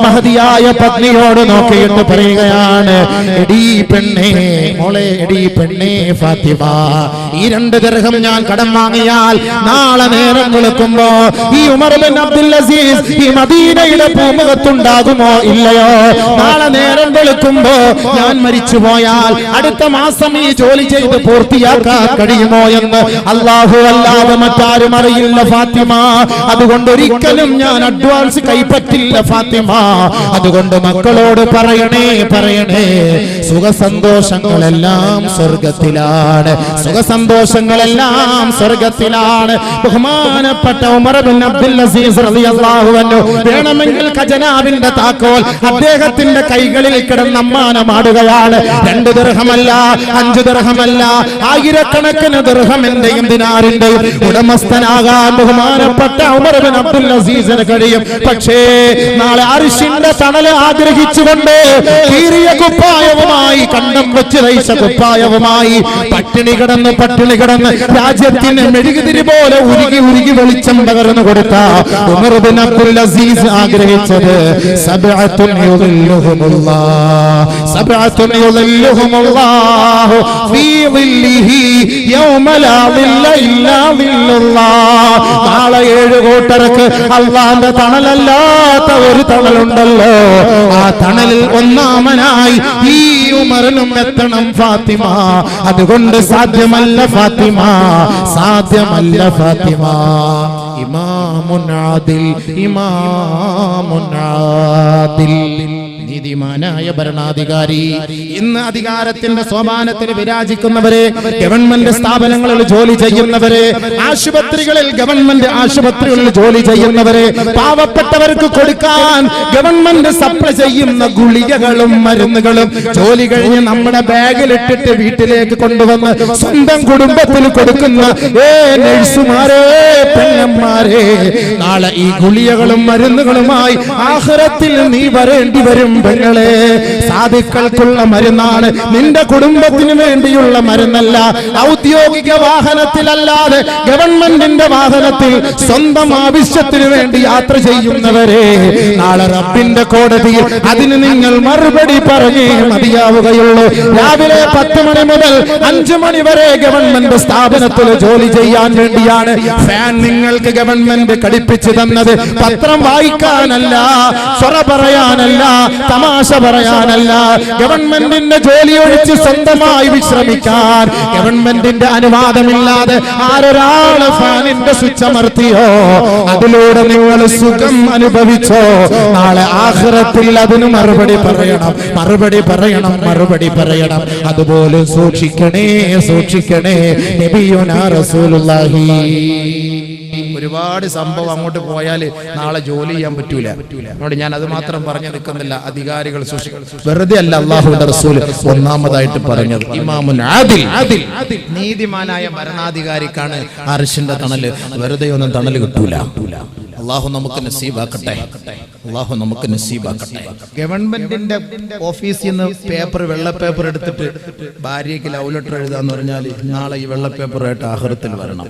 [SPEAKER 1] മഹദിയായ പത്നിയോട് നോക്കിയിട്ട് പറയുകയാണ്, എടീ പെണ്ണേ, മോളെ, എടീ പെണ്ണേ ഫാത്തിമ, ഈ 2 ദിർഹം ഞാൻ കടം വാങ്ങിയാൽ നാളെ നേരം വെളുക്കുമ്പോ ഈ ഉമർ ബിൻ അബ്ദുൽ അസീസ് ഈ മദീനയുടെ പൂമുഖത്തുണ്ടാകുമോ ഇല്ലയോ? നാളെ നേരം വെളുക്കുമ്പോ ഞാൻ മരിച്ചു പോയാൽ അടുത്ത മാസം ഈ ജോലി ചെയ്ത് പൂർത്തിയാക്കാൻ കഴിയുമോ എന്ന് അല്ലാഹു അല്ലാതെ മറ്റാരും അറിയില്ല ഫാത്തിമ. അതുകൊണ്ട് ഒരിക്കലും ഞാൻ അഡ്വാൻസ് കൈപ്പറ്റില്ല ഫാത്തിമ. അതുകൊണ്ട് മക്കളോട് പറയണേ, സുഖസന്തോഷങ്ങളെല്ലാം സ്വർഗത്തിലാണ്, സുഖസന്തോഷങ്ങളെല്ലാം സ്വർഗത്തിലാണ്. ബഹുമാനപ്പെട്ട ഉമർ ബിൻ അബ്ദുൽ അസീസ് റളിയല്ലാഹു അൻഹു വേണമെങ്കിൽ ഖജനാവിന്റെ താക്കോൽ അദ്ദേഹത്തിന്റെ കൈകളിൽ കിടന്നമ്മാനമാടുകയാണ്. 2 ദിർഹമല്ല, 5 ദിർഹമല്ല, ആയിരക്കണക്കിന് ദിർഹമിന്റെയും ദിനാറിന്റെയും ഉടമസ്ഥനാകാൻ ബഹുമാനപ്പെട്ട ഉമർ ബിൻ അബ്ദുൽ അസീസിന് കഴിയും. പക്ഷേ നാളെ അർശിന്റെ തണല് ആഗ്രഹിച്ചുകൊണ്ട് കീറിയ കുപ്പായവുമായി, കണ്ടം വെച്ച് തയ്ച്ച കുപ്പായവുമായി പട്ടിണി കിടന്ന് രാജ്യത്തിന് മെഴുകുതിരി പോലെ ഉരുകി വെളിച്ചം പകർന്നു കൊടുത്ത ഉമർ ബിൻ അബ്ദുൽ അസീസ് ആഗ്രഹിച്ചത് സബ്അത്തുൻ യുളില്ലുഹുമുല്ലാഹു ഫീ ളില്ലിഹി യൗമ ലാ ളില്ല ഇല്ലാ ളില്ലുല്ലാഹ്. നാളെ 7 കൂട്ടർക്ക് അല്ലാഹുവിന്റെ തണലല്ലാത്ത ഒരു തണലുണ്ടല്ലോ, ആ തണലിൽ ഒന്നാമനായി ഈ ഉമറിനും എത്തണം ഫാത്തിമ. അതുകൊണ്ട് സാധ്യമല്ല ഫാത്തിമ, സാധ്യമല്ല ഫാത്തിമ. ഇമാമുൻ ആദിൽ, ഇമാമുൻ ആദിൽ, നീതിമാനായ ഭരണാധികാരി. ഇന്ന് അധികാരത്തിന്റെ സോപാനത്തിൽ വിരാജിക്കുന്നവരെ, ഗവൺമെന്റ് സ്ഥാപനങ്ങളിൽ ജോലി ചെയ്യുന്നവരെ, ഗവൺമെന്റ് ആശുപത്രികളിൽ ജോലി ചെയ്യുന്നവരെ, പാവപ്പെട്ടവർക്ക് കൊടുക്കാൻ ഗവൺമെന്റ് സപ്ലൈ ചെയ്യുന്ന ഗുളികകളും മരുന്നുകളും ജോലി കഴിഞ്ഞ് നമ്മുടെ ബാഗിലിട്ടിട്ട് വീട്ടിലേക്ക് കൊണ്ടുവന്ന് സ്വന്തം കുടുംബത്തിന് കൊടുക്കുന്ന നഴ്സുമാരെ, പെണ്ണന്മാരെ, നാളെ ഈ ഗുളികകളും മരുന്നുകളുമായി ആഖിറത്തിൽ നീ വരേണ്ടി വരും പെങ്ങളെ. സാധുക്കൾക്കുള്ള മരുന്നാണ്, നിന്റെ കുടുംബത്തിന് വേണ്ടിയുള്ള മരുന്നല്ല. ഔദ്യോഗിക വാഹനത്തിലല്ലാതെ ഗവൺമെന്റിന്റെ വാഹനത്തിൽ സ്വന്തം ആവശ്യത്തിന് വേണ്ടി യാത്ര ചെയ്യുന്നവരെ നാളെ റബ്ബിന്റെ കോടതിയിൽ അതിന് നിങ്ങൾ മറുപടി പറഞ്ഞേ മതിയാവുകയുള്ളൂ. രാവിലെ 10 മണി മുതൽ 5 മണി വരെ ഗവൺമെന്റ് സ്ഥാപനത്തിൽ ജോലി ചെയ്യാൻ വേണ്ടിയാണ് ഫാൻ നിങ്ങൾക്ക് ഗവൺമെന്റ് ഘടിപ്പിച്ചു തന്നത്. പത്രം വായിക്കാനല്ല, സ്വറ പറയാനല്ല, തമാശ പറയാനല്ല. ഗവൺമെന്റിന്റെ ജോലി ഒഴിച്ച് സ്വന്തമായി വിശ്രമിക്കാൻ ഗവൺമെന്റിന്റെ അനുവാദമില്ലാതെ ആരൊരാള് ഫാനിന്റെ സ്വിച്ച് അമർത്തിയോ അതിലൂടെ നിങ്ങൾ സുഖം അനുഭവിച്ചോ, നാളെ ആഖിറത്തിൽ അതിന് മറുപടി പറയണം, മറുപടി പറയണം, മറുപടി പറയണം. അതുപോലെ സൂക്ഷിക്കണേ, സൂക്ഷിക്കണേ. നബിയുനാ റസൂലുള്ളാഹി. ഒരുപാട് സംഭവം അങ്ങോട്ട് പോയാൽ നാളെ ജോലി ചെയ്യാൻ പറ്റൂല. അതുകൊണ്ട് ഞാൻ അത് മാത്രം പറഞ്ഞു നിൽക്കുന്നില്ല. അധികാരികൾ വെറുതെ അല്ല അല്ലാഹുവിന്റെ റസൂൽ ഒന്നാമതായിട്ട് പറഞ്ഞത്. ഇമാമുൻ ആദിൽ, നീതിമാനായ ഭരണാധികാരിക്കാണ് അർശിന്റെ തണല്. വെറുതെ ഒന്നും തണല് കിട്ടൂല. അല്ലാഹു നമുക്ക് നസീബാക്കട്ടെ, അല്ലാഹു നമുക്ക് നസീബാക്കട്ടെ. ഗവൺമെന്റിന്റെ ഓഫീസിൽ നിന്ന് പേപ്പർ, വെള്ള പേപ്പർ എടുത്തിട്ട് ഭാര്യയ്ക്ക് ലവ് ലെറ്റർ എഴുതാന്ന് പറഞ്ഞാൽ നാളെ ഈ വെള്ള പേപ്പറായിട്ട് ആഖിറത്തിൽ വരണം.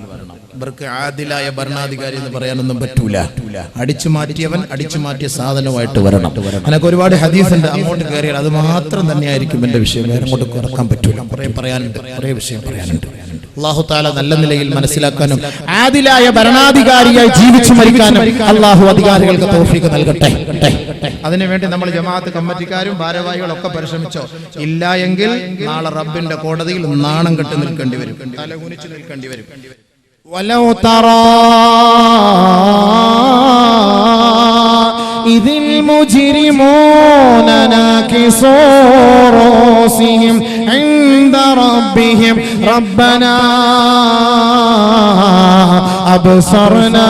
[SPEAKER 1] ഇവർക്ക് ആദിലായ ഭരണാധികാരി എന്ന് പറയാനൊന്നും പറ്റൂല. അടിച്ചു മാറ്റിയവൻ അടിച്ചു മാറ്റിയ സാധനമായിട്ട് വരണം. എനിക്ക് ഒരുപാട് ഹദീസ് ഉണ്ട്, അങ്ങോട്ട് കയറിയാൽ അത് മാത്രം തന്നെയായിരിക്കും എന്റെ വിഷയം. വേറെ അങ്ങോട്ട് കുറക്കാൻ പറ്റൂല. കുറെ പറയാനുണ്ട്, കുറെ വിഷയം പറയാനുണ്ട്. അല്ലാഹു തആല നല്ല നിലയിൽ മനസ്സിലാക്കാനും ആദിലായ ഭരണാധികാരിയായി ജീവിച്ചു മരിക്കാനും അല്ലാഹു അധികാരികൾക്ക് തൗഫീഖ് നൽകട്ടെ. അതിനുവേണ്ടി നമ്മൾ ജമാഅത്ത് കമ്മിറ്റിക്കാരും ഭാരവാഹികളും ഒക്കെ പരിശ്രമിച്ചോ. ഇല്ല എങ്കിൽ നാളെ റബ്ബിന്റെ കോടതിയിൽ നാണം കെട്ടി നിൽക്കേണ്ടി വരും, തലകുനിച്ച് നിൽക്കേണ്ടി വരും. വലൗ തറാ ഇദിൽ മുജ്രിമൂന നാകിസൂ റൂസിഹിം ഇൻദ റബ്ബിഹിം റബ്ബനാ അബ്സർനാ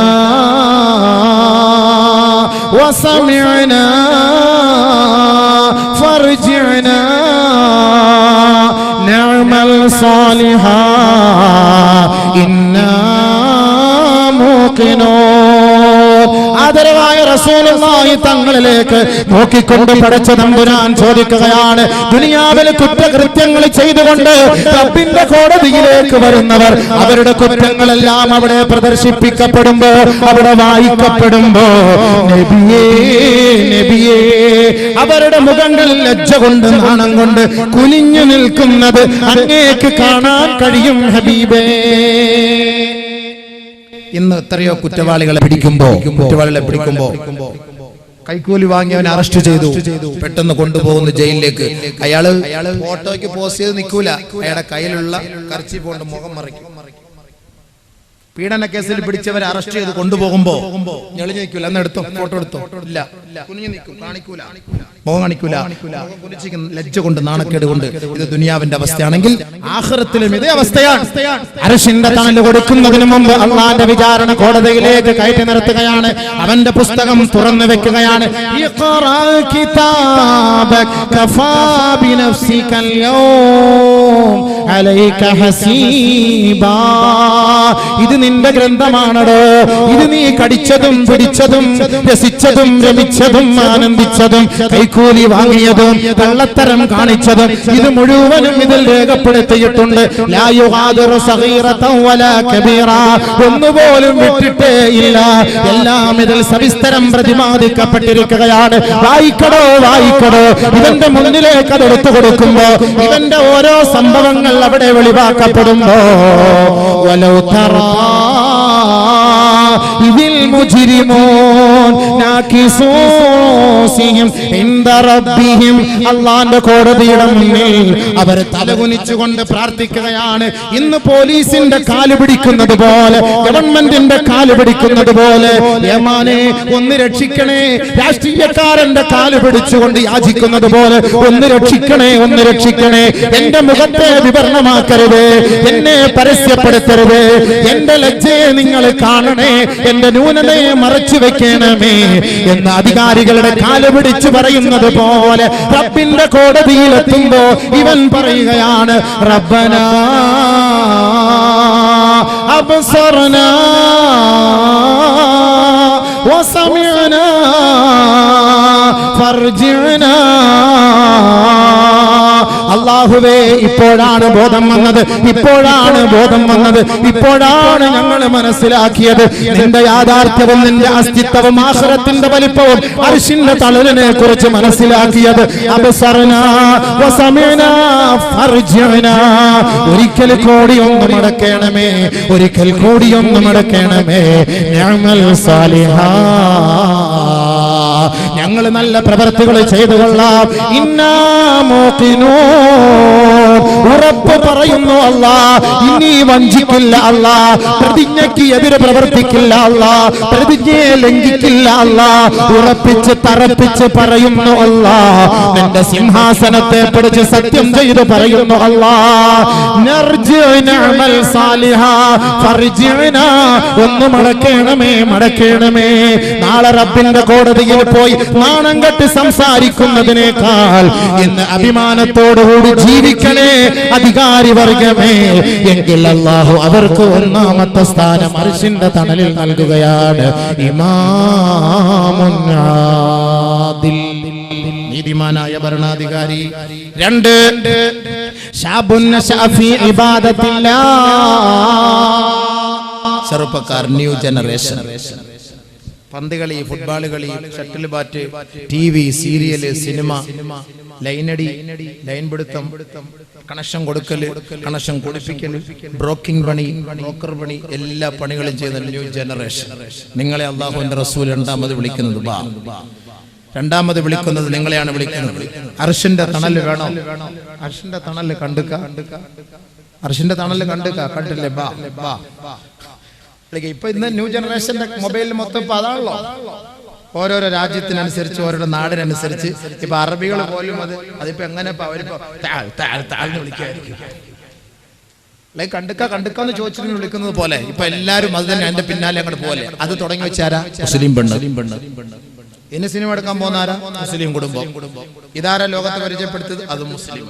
[SPEAKER 1] വസമിഅനാ ഫർജിഅനാ നഅമൽ സാലിഹാ ഇന്നാ മൂഖിനൂൻ. ആദരവായ റസൂലുള്ളാഹി തങ്ങളിലേക്ക് നോക്കിക്കൊണ്ട് പടച്ച തമ്പുരാൻ ചോദിക്കുകയാണ്, ദുനിയാവിൽ കുറ്റകൃത്യങ്ങൾ ചെയ്തുകൊണ്ട് റബ്ബിന്റെ കോടതിയിലേക്ക് വരുന്നവർ അവരുടെ കുറ്റങ്ങളെല്ലാം അവിടെ പ്രദർശിപ്പിക്കപ്പെടുമ്പോ, അവിടെ വായിക്കപ്പെടുമ്പോ, നബിയേ നബിയേ അവരുടെ മുഖങ്ങൾ ലജ്ജ കൊണ്ട് നാണം കൊണ്ട് കുനിഞ്ഞു നിൽക്കുന്നത് അങ്ങേക്ക് കാണാൻ കഴിയും ഹബീബേ. ഇന്ന് എത്രയോ കുറ്റവാളികളെ പിടിക്കുമ്പോ കൈക്കൂലി വാങ്ങിയവൻ അറസ്റ്റ് ചെയ്തു, പെട്ടെന്ന് കൊണ്ടുപോകുന്നു ജയിലിലേക്ക്. അയാള് ഫോട്ടോയ്ക്ക് പോസ്റ്റ് ചെയ്ത് നിൽക്കൂല, അയാളുടെ കയ്യിലുള്ള കർച്ചീഫ് കൊണ്ട് മുഖം മറയ്ക്കും. പീഡന കേസിൽ പിടിച്ചവരെ അറസ്റ്റ് ചെയ്ത് കൊണ്ടുപോകുമ്പോ ഞെളിഞ്ഞു നിൽക്കൂല, അന്ന് എടുത്തോ ഫോട്ടോ എടുത്തോ, ഇല്ല കുനിഞ്ഞു നിൽക്കും, കാണിക്കൂല, മുഖം കാണിക്കൂല, ലജ്ജ കൊണ്ട് നാണക്കേട് കൊണ്ട്. ഇത് ദുനിയാവിന്റെ അവസ്ഥയാണെങ്കിൽ ആഖിറത്തിലും ഇതേ അവസ്ഥയാണ്. അർശിന്റെ തണല് കൊടുക്കുന്നതിന് മുമ്പ് അല്ലാഹുവിന്റെ വിചാരണ കോടതിയിലേക്ക് കയറ്റി നിർത്തുകയാണ്. അവന്റെ പുസ്തകം തുറന്നു വെക്കുകയാണ്. ഇഖ്റാ കിതാബക കഫാ ബിനഫ്സികൽ യൗം അലൈക ഹസീബാ. ഇത് നിന്റെ ഗ്രന്ഥമാണടോ, ഇത് നീ കടിച്ചതും പിടിച്ചതും രസിച്ചതും രമിച്ചതും ആനന്ദിച്ചതും കൈക്കൂലി വാങ്ങിയതും കള്ളത്തരം കാണിച്ചതും ഇത് മുഴുവനും ഇതിൽ രേഖപ്പെടുത്തിയിട്ടുണ്ട്. ലാ യുഗാദിറു സഗീറതൻ വലാ കബീറ, ഒന്നുപോലും വിട്ടിട്ടേ ഇല്ല, എല്ലാം ഇതിൽ സവിസ്തരം പ്രതിപാദിക്കപ്പെട്ടിരിക്കുകയാണ്. വായിക്കടോ വായിക്കടോ. ഇവന്റെ മുന്നിലേക്ക് അത് എടുത്തു കൊടുക്കുമ്പോ ഇവന്റെ ഓരോ സംഭവങ്ങൾ അവിടെ വെളിവാക്കപ്പെടുമ്പോ വലൗ തറാ ഇതിൽ മുജ്രിമൂൻ നാകിസൂ റൂസിഹിം ഇൻദ റബ്ബിഹിം. അല്ലാഹുവിന്റെ കോടതിയുടെ മുന്നിൽ അവർ തലകുനിച്ചുകൊണ്ട് പ്രാർത്ഥിക്കുകയാണ്. ഇന്ന് പോലീസിന്റെ കാല് പിടിക്കുന്നത് പോലെ, ഗവൺമെന്റിന്റെ കാല് പിടിക്കുന്നത് പോലെ, യമാനെ ഒന്ന് രക്ഷിക്കണേ, രാഷ്ട്രീയക്കാരന്റെ കാല് പിടിച്ചുകൊണ്ട് യാചിക്കുന്നത് പോലെ ഒന്ന് രക്ഷിക്കണേ, ഒന്ന് രക്ഷിക്കണേ, എന്റെ മുഖത്തെ വിവരണമാക്കരുത്, എന്നെ പരസ്യപ്പെടുത്തരുത്, എന്റെ ലജ്ജയെ നിങ്ങൾ കാണണേ, എന്റെ ന്യൂനതയെ മറച്ചു വെക്കണമേ എന്ന് അധികാരികളുടെ കാല് പിടിച്ചു പറയുന്നത് പോലെ റബ്ബിന്റെ കോടതിയിലെത്തുമ്പോ ഇവൻ പറയുകയാണ്, റബ്ബനാ അബ്സർനാ വസമിഅനാ ഫർജിഅനാ. അല്ലാഹുവേ, ഇപ്പോഴാണ് ബോധം വന്നത്, ഇപ്പോഴാണ് ബോധം വന്നത്, ഇപ്പോഴാണ് ഞങ്ങൾ മനസ്സിലാക്കിയത് നിന്റെ യാഥാർത്ഥ്യവും നിന്റെ അസ്തിത്വവും ആഖിറത്തിന്റെ വലിപ്പവും അർശിന്റെ തണലിനെ കുറിച്ച് മനസ്സിലാക്കിയത്. അബ്സർനാ വസമിഅനാ ഫർജിഅനാ. ഒരിക്കൽ കൂടി ഒന്ന് മടക്കണമേ, ഒരിക്കൽ കൂടി ഒന്ന് മടക്കണമേ. നഅമൽ സാലിഹാ ഞങ്ങൾ നല്ല പ്രവൃത്തികൾ ചെയ്തു കൊള്ളാം. ഇന്നാ മൂഖിനൂൻ, ഉറപ്പ് പറയുന്നു അല്ലാഹ്, ഇനി വഞ്ചിക്കില്ല അല്ലാഹ്, പ്രതിജ്ഞയ്ക്ക് എതിരെ പ്രവർത്തിക്കില്ല അല്ലാഹ്, പ്രതിജ്ഞയെ ലംഘിക്കില്ല അല്ലാഹ്, ഉറപ്പിച്ച് തറപ്പിച്ച് പറയുന്നു അല്ലാഹ്, നിന്റെ സിംഹാസനത്തെ പിടിച്ച് സത്യം ചെയ്ത് പറയുന്നു അല്ലാഹ്, നർജിഉന അമൽ സാലിഹാ ഫർജിഉനാ, ഒന്ന് മടക്കേണമേ മടക്കേണമേ. നാളെ റബ്ബിന്റെ കോടതിയിൽ പോയി നാണം കെട്ട് സംസാരിക്കുന്നതിനേക്കാൾ ഇന്ന് അഭിമാനത്തോടുകൂടി ജീവിക്കണേ അധികാരി വർഗമേ. എങ്കിൽ അല്ലാഹു അവർക്ക് ഒന്നാമത്തെ സ്ഥാനം അർശിന്റെ തണലിൽ നൽകുകയാണ്. ഇമാമുൻ ആദിൽ, നീതിമാനായ ഭരണാധികാരി. 2 ശാബുൻ നശഅഫി ഇബാദത്തില്ലാഹ്, ചെറുപ്പക്കാർ, ന്യൂ ജനറേഷൻ. പന്ത് കളി, ഫുട്ബോൾ കളി, shuttle bat, TV, serial, cinema, ലൈനടി, ലൈൻ പിടുത്തം, കണക്ഷൻ കൊടുക്കല്, കണക്ഷൻ കൊടുപ്പിക്കല്, ബ്രോക്കിംഗ് പണി, ബ്രോക്കർ പണി, എല്ലാ പണികളും ചെയ്യുന്ന ന്യൂ ജനറേഷൻ. നിങ്ങളെ അല്ലാഹുവിന്റെ റസൂൽ രണ്ടാമത് വിളിക്കുന്നത് രണ്ടാമത് വിളിക്കുന്നത് നിങ്ങളെയാണ് വിളിക്കുന്നത്. അർശിന്റെ തണൽ വേണം. അർശിന്റെ തണൽ കണ്ടുക, അർശിന്റെ തണൽ കണ്ടുക, കണ്ടില്ലേ? ബാ ബാ. ഇപ്പൊ ഇന്ന് ന്യൂ ജനറേഷന്റെ മൊബൈലിൽ മൊത്തം ഇപ്പൊ അതാണല്ലോ. ഓരോരോ രാജ്യത്തിനനുസരിച്ച്, ഓരോ നാടിനനുസരിച്ച്. ഇപ്പൊ അറബികൾ പോലും അതിപ്പോ എങ്ങനെ അവരിപ്പോ താഴ്ന്ന് വിളിക്കായിരിക്കും. കണ്ടുക്ക കണ്ടുക്കാന്ന് ചോദിച്ചിട്ട് വിളിക്കുന്നത് പോലെ ഇപ്പൊ എല്ലാരും അത് തന്നെ എന്റെ പിന്നാലെ അങ്ങോട്ട് പോലെ. അത് തുടങ്ങി വെച്ചാരാ? മുസ്ലിം പെണ്ണ്. ഇനി സിനിമ എടുക്കാൻ പോകുന്ന ആരാ? മുസ്ലിം കുടുംബം. ഇതാരാ ലോകത്തെ പരിചയപ്പെടുത്തത്? അത് മുസ്ലിം.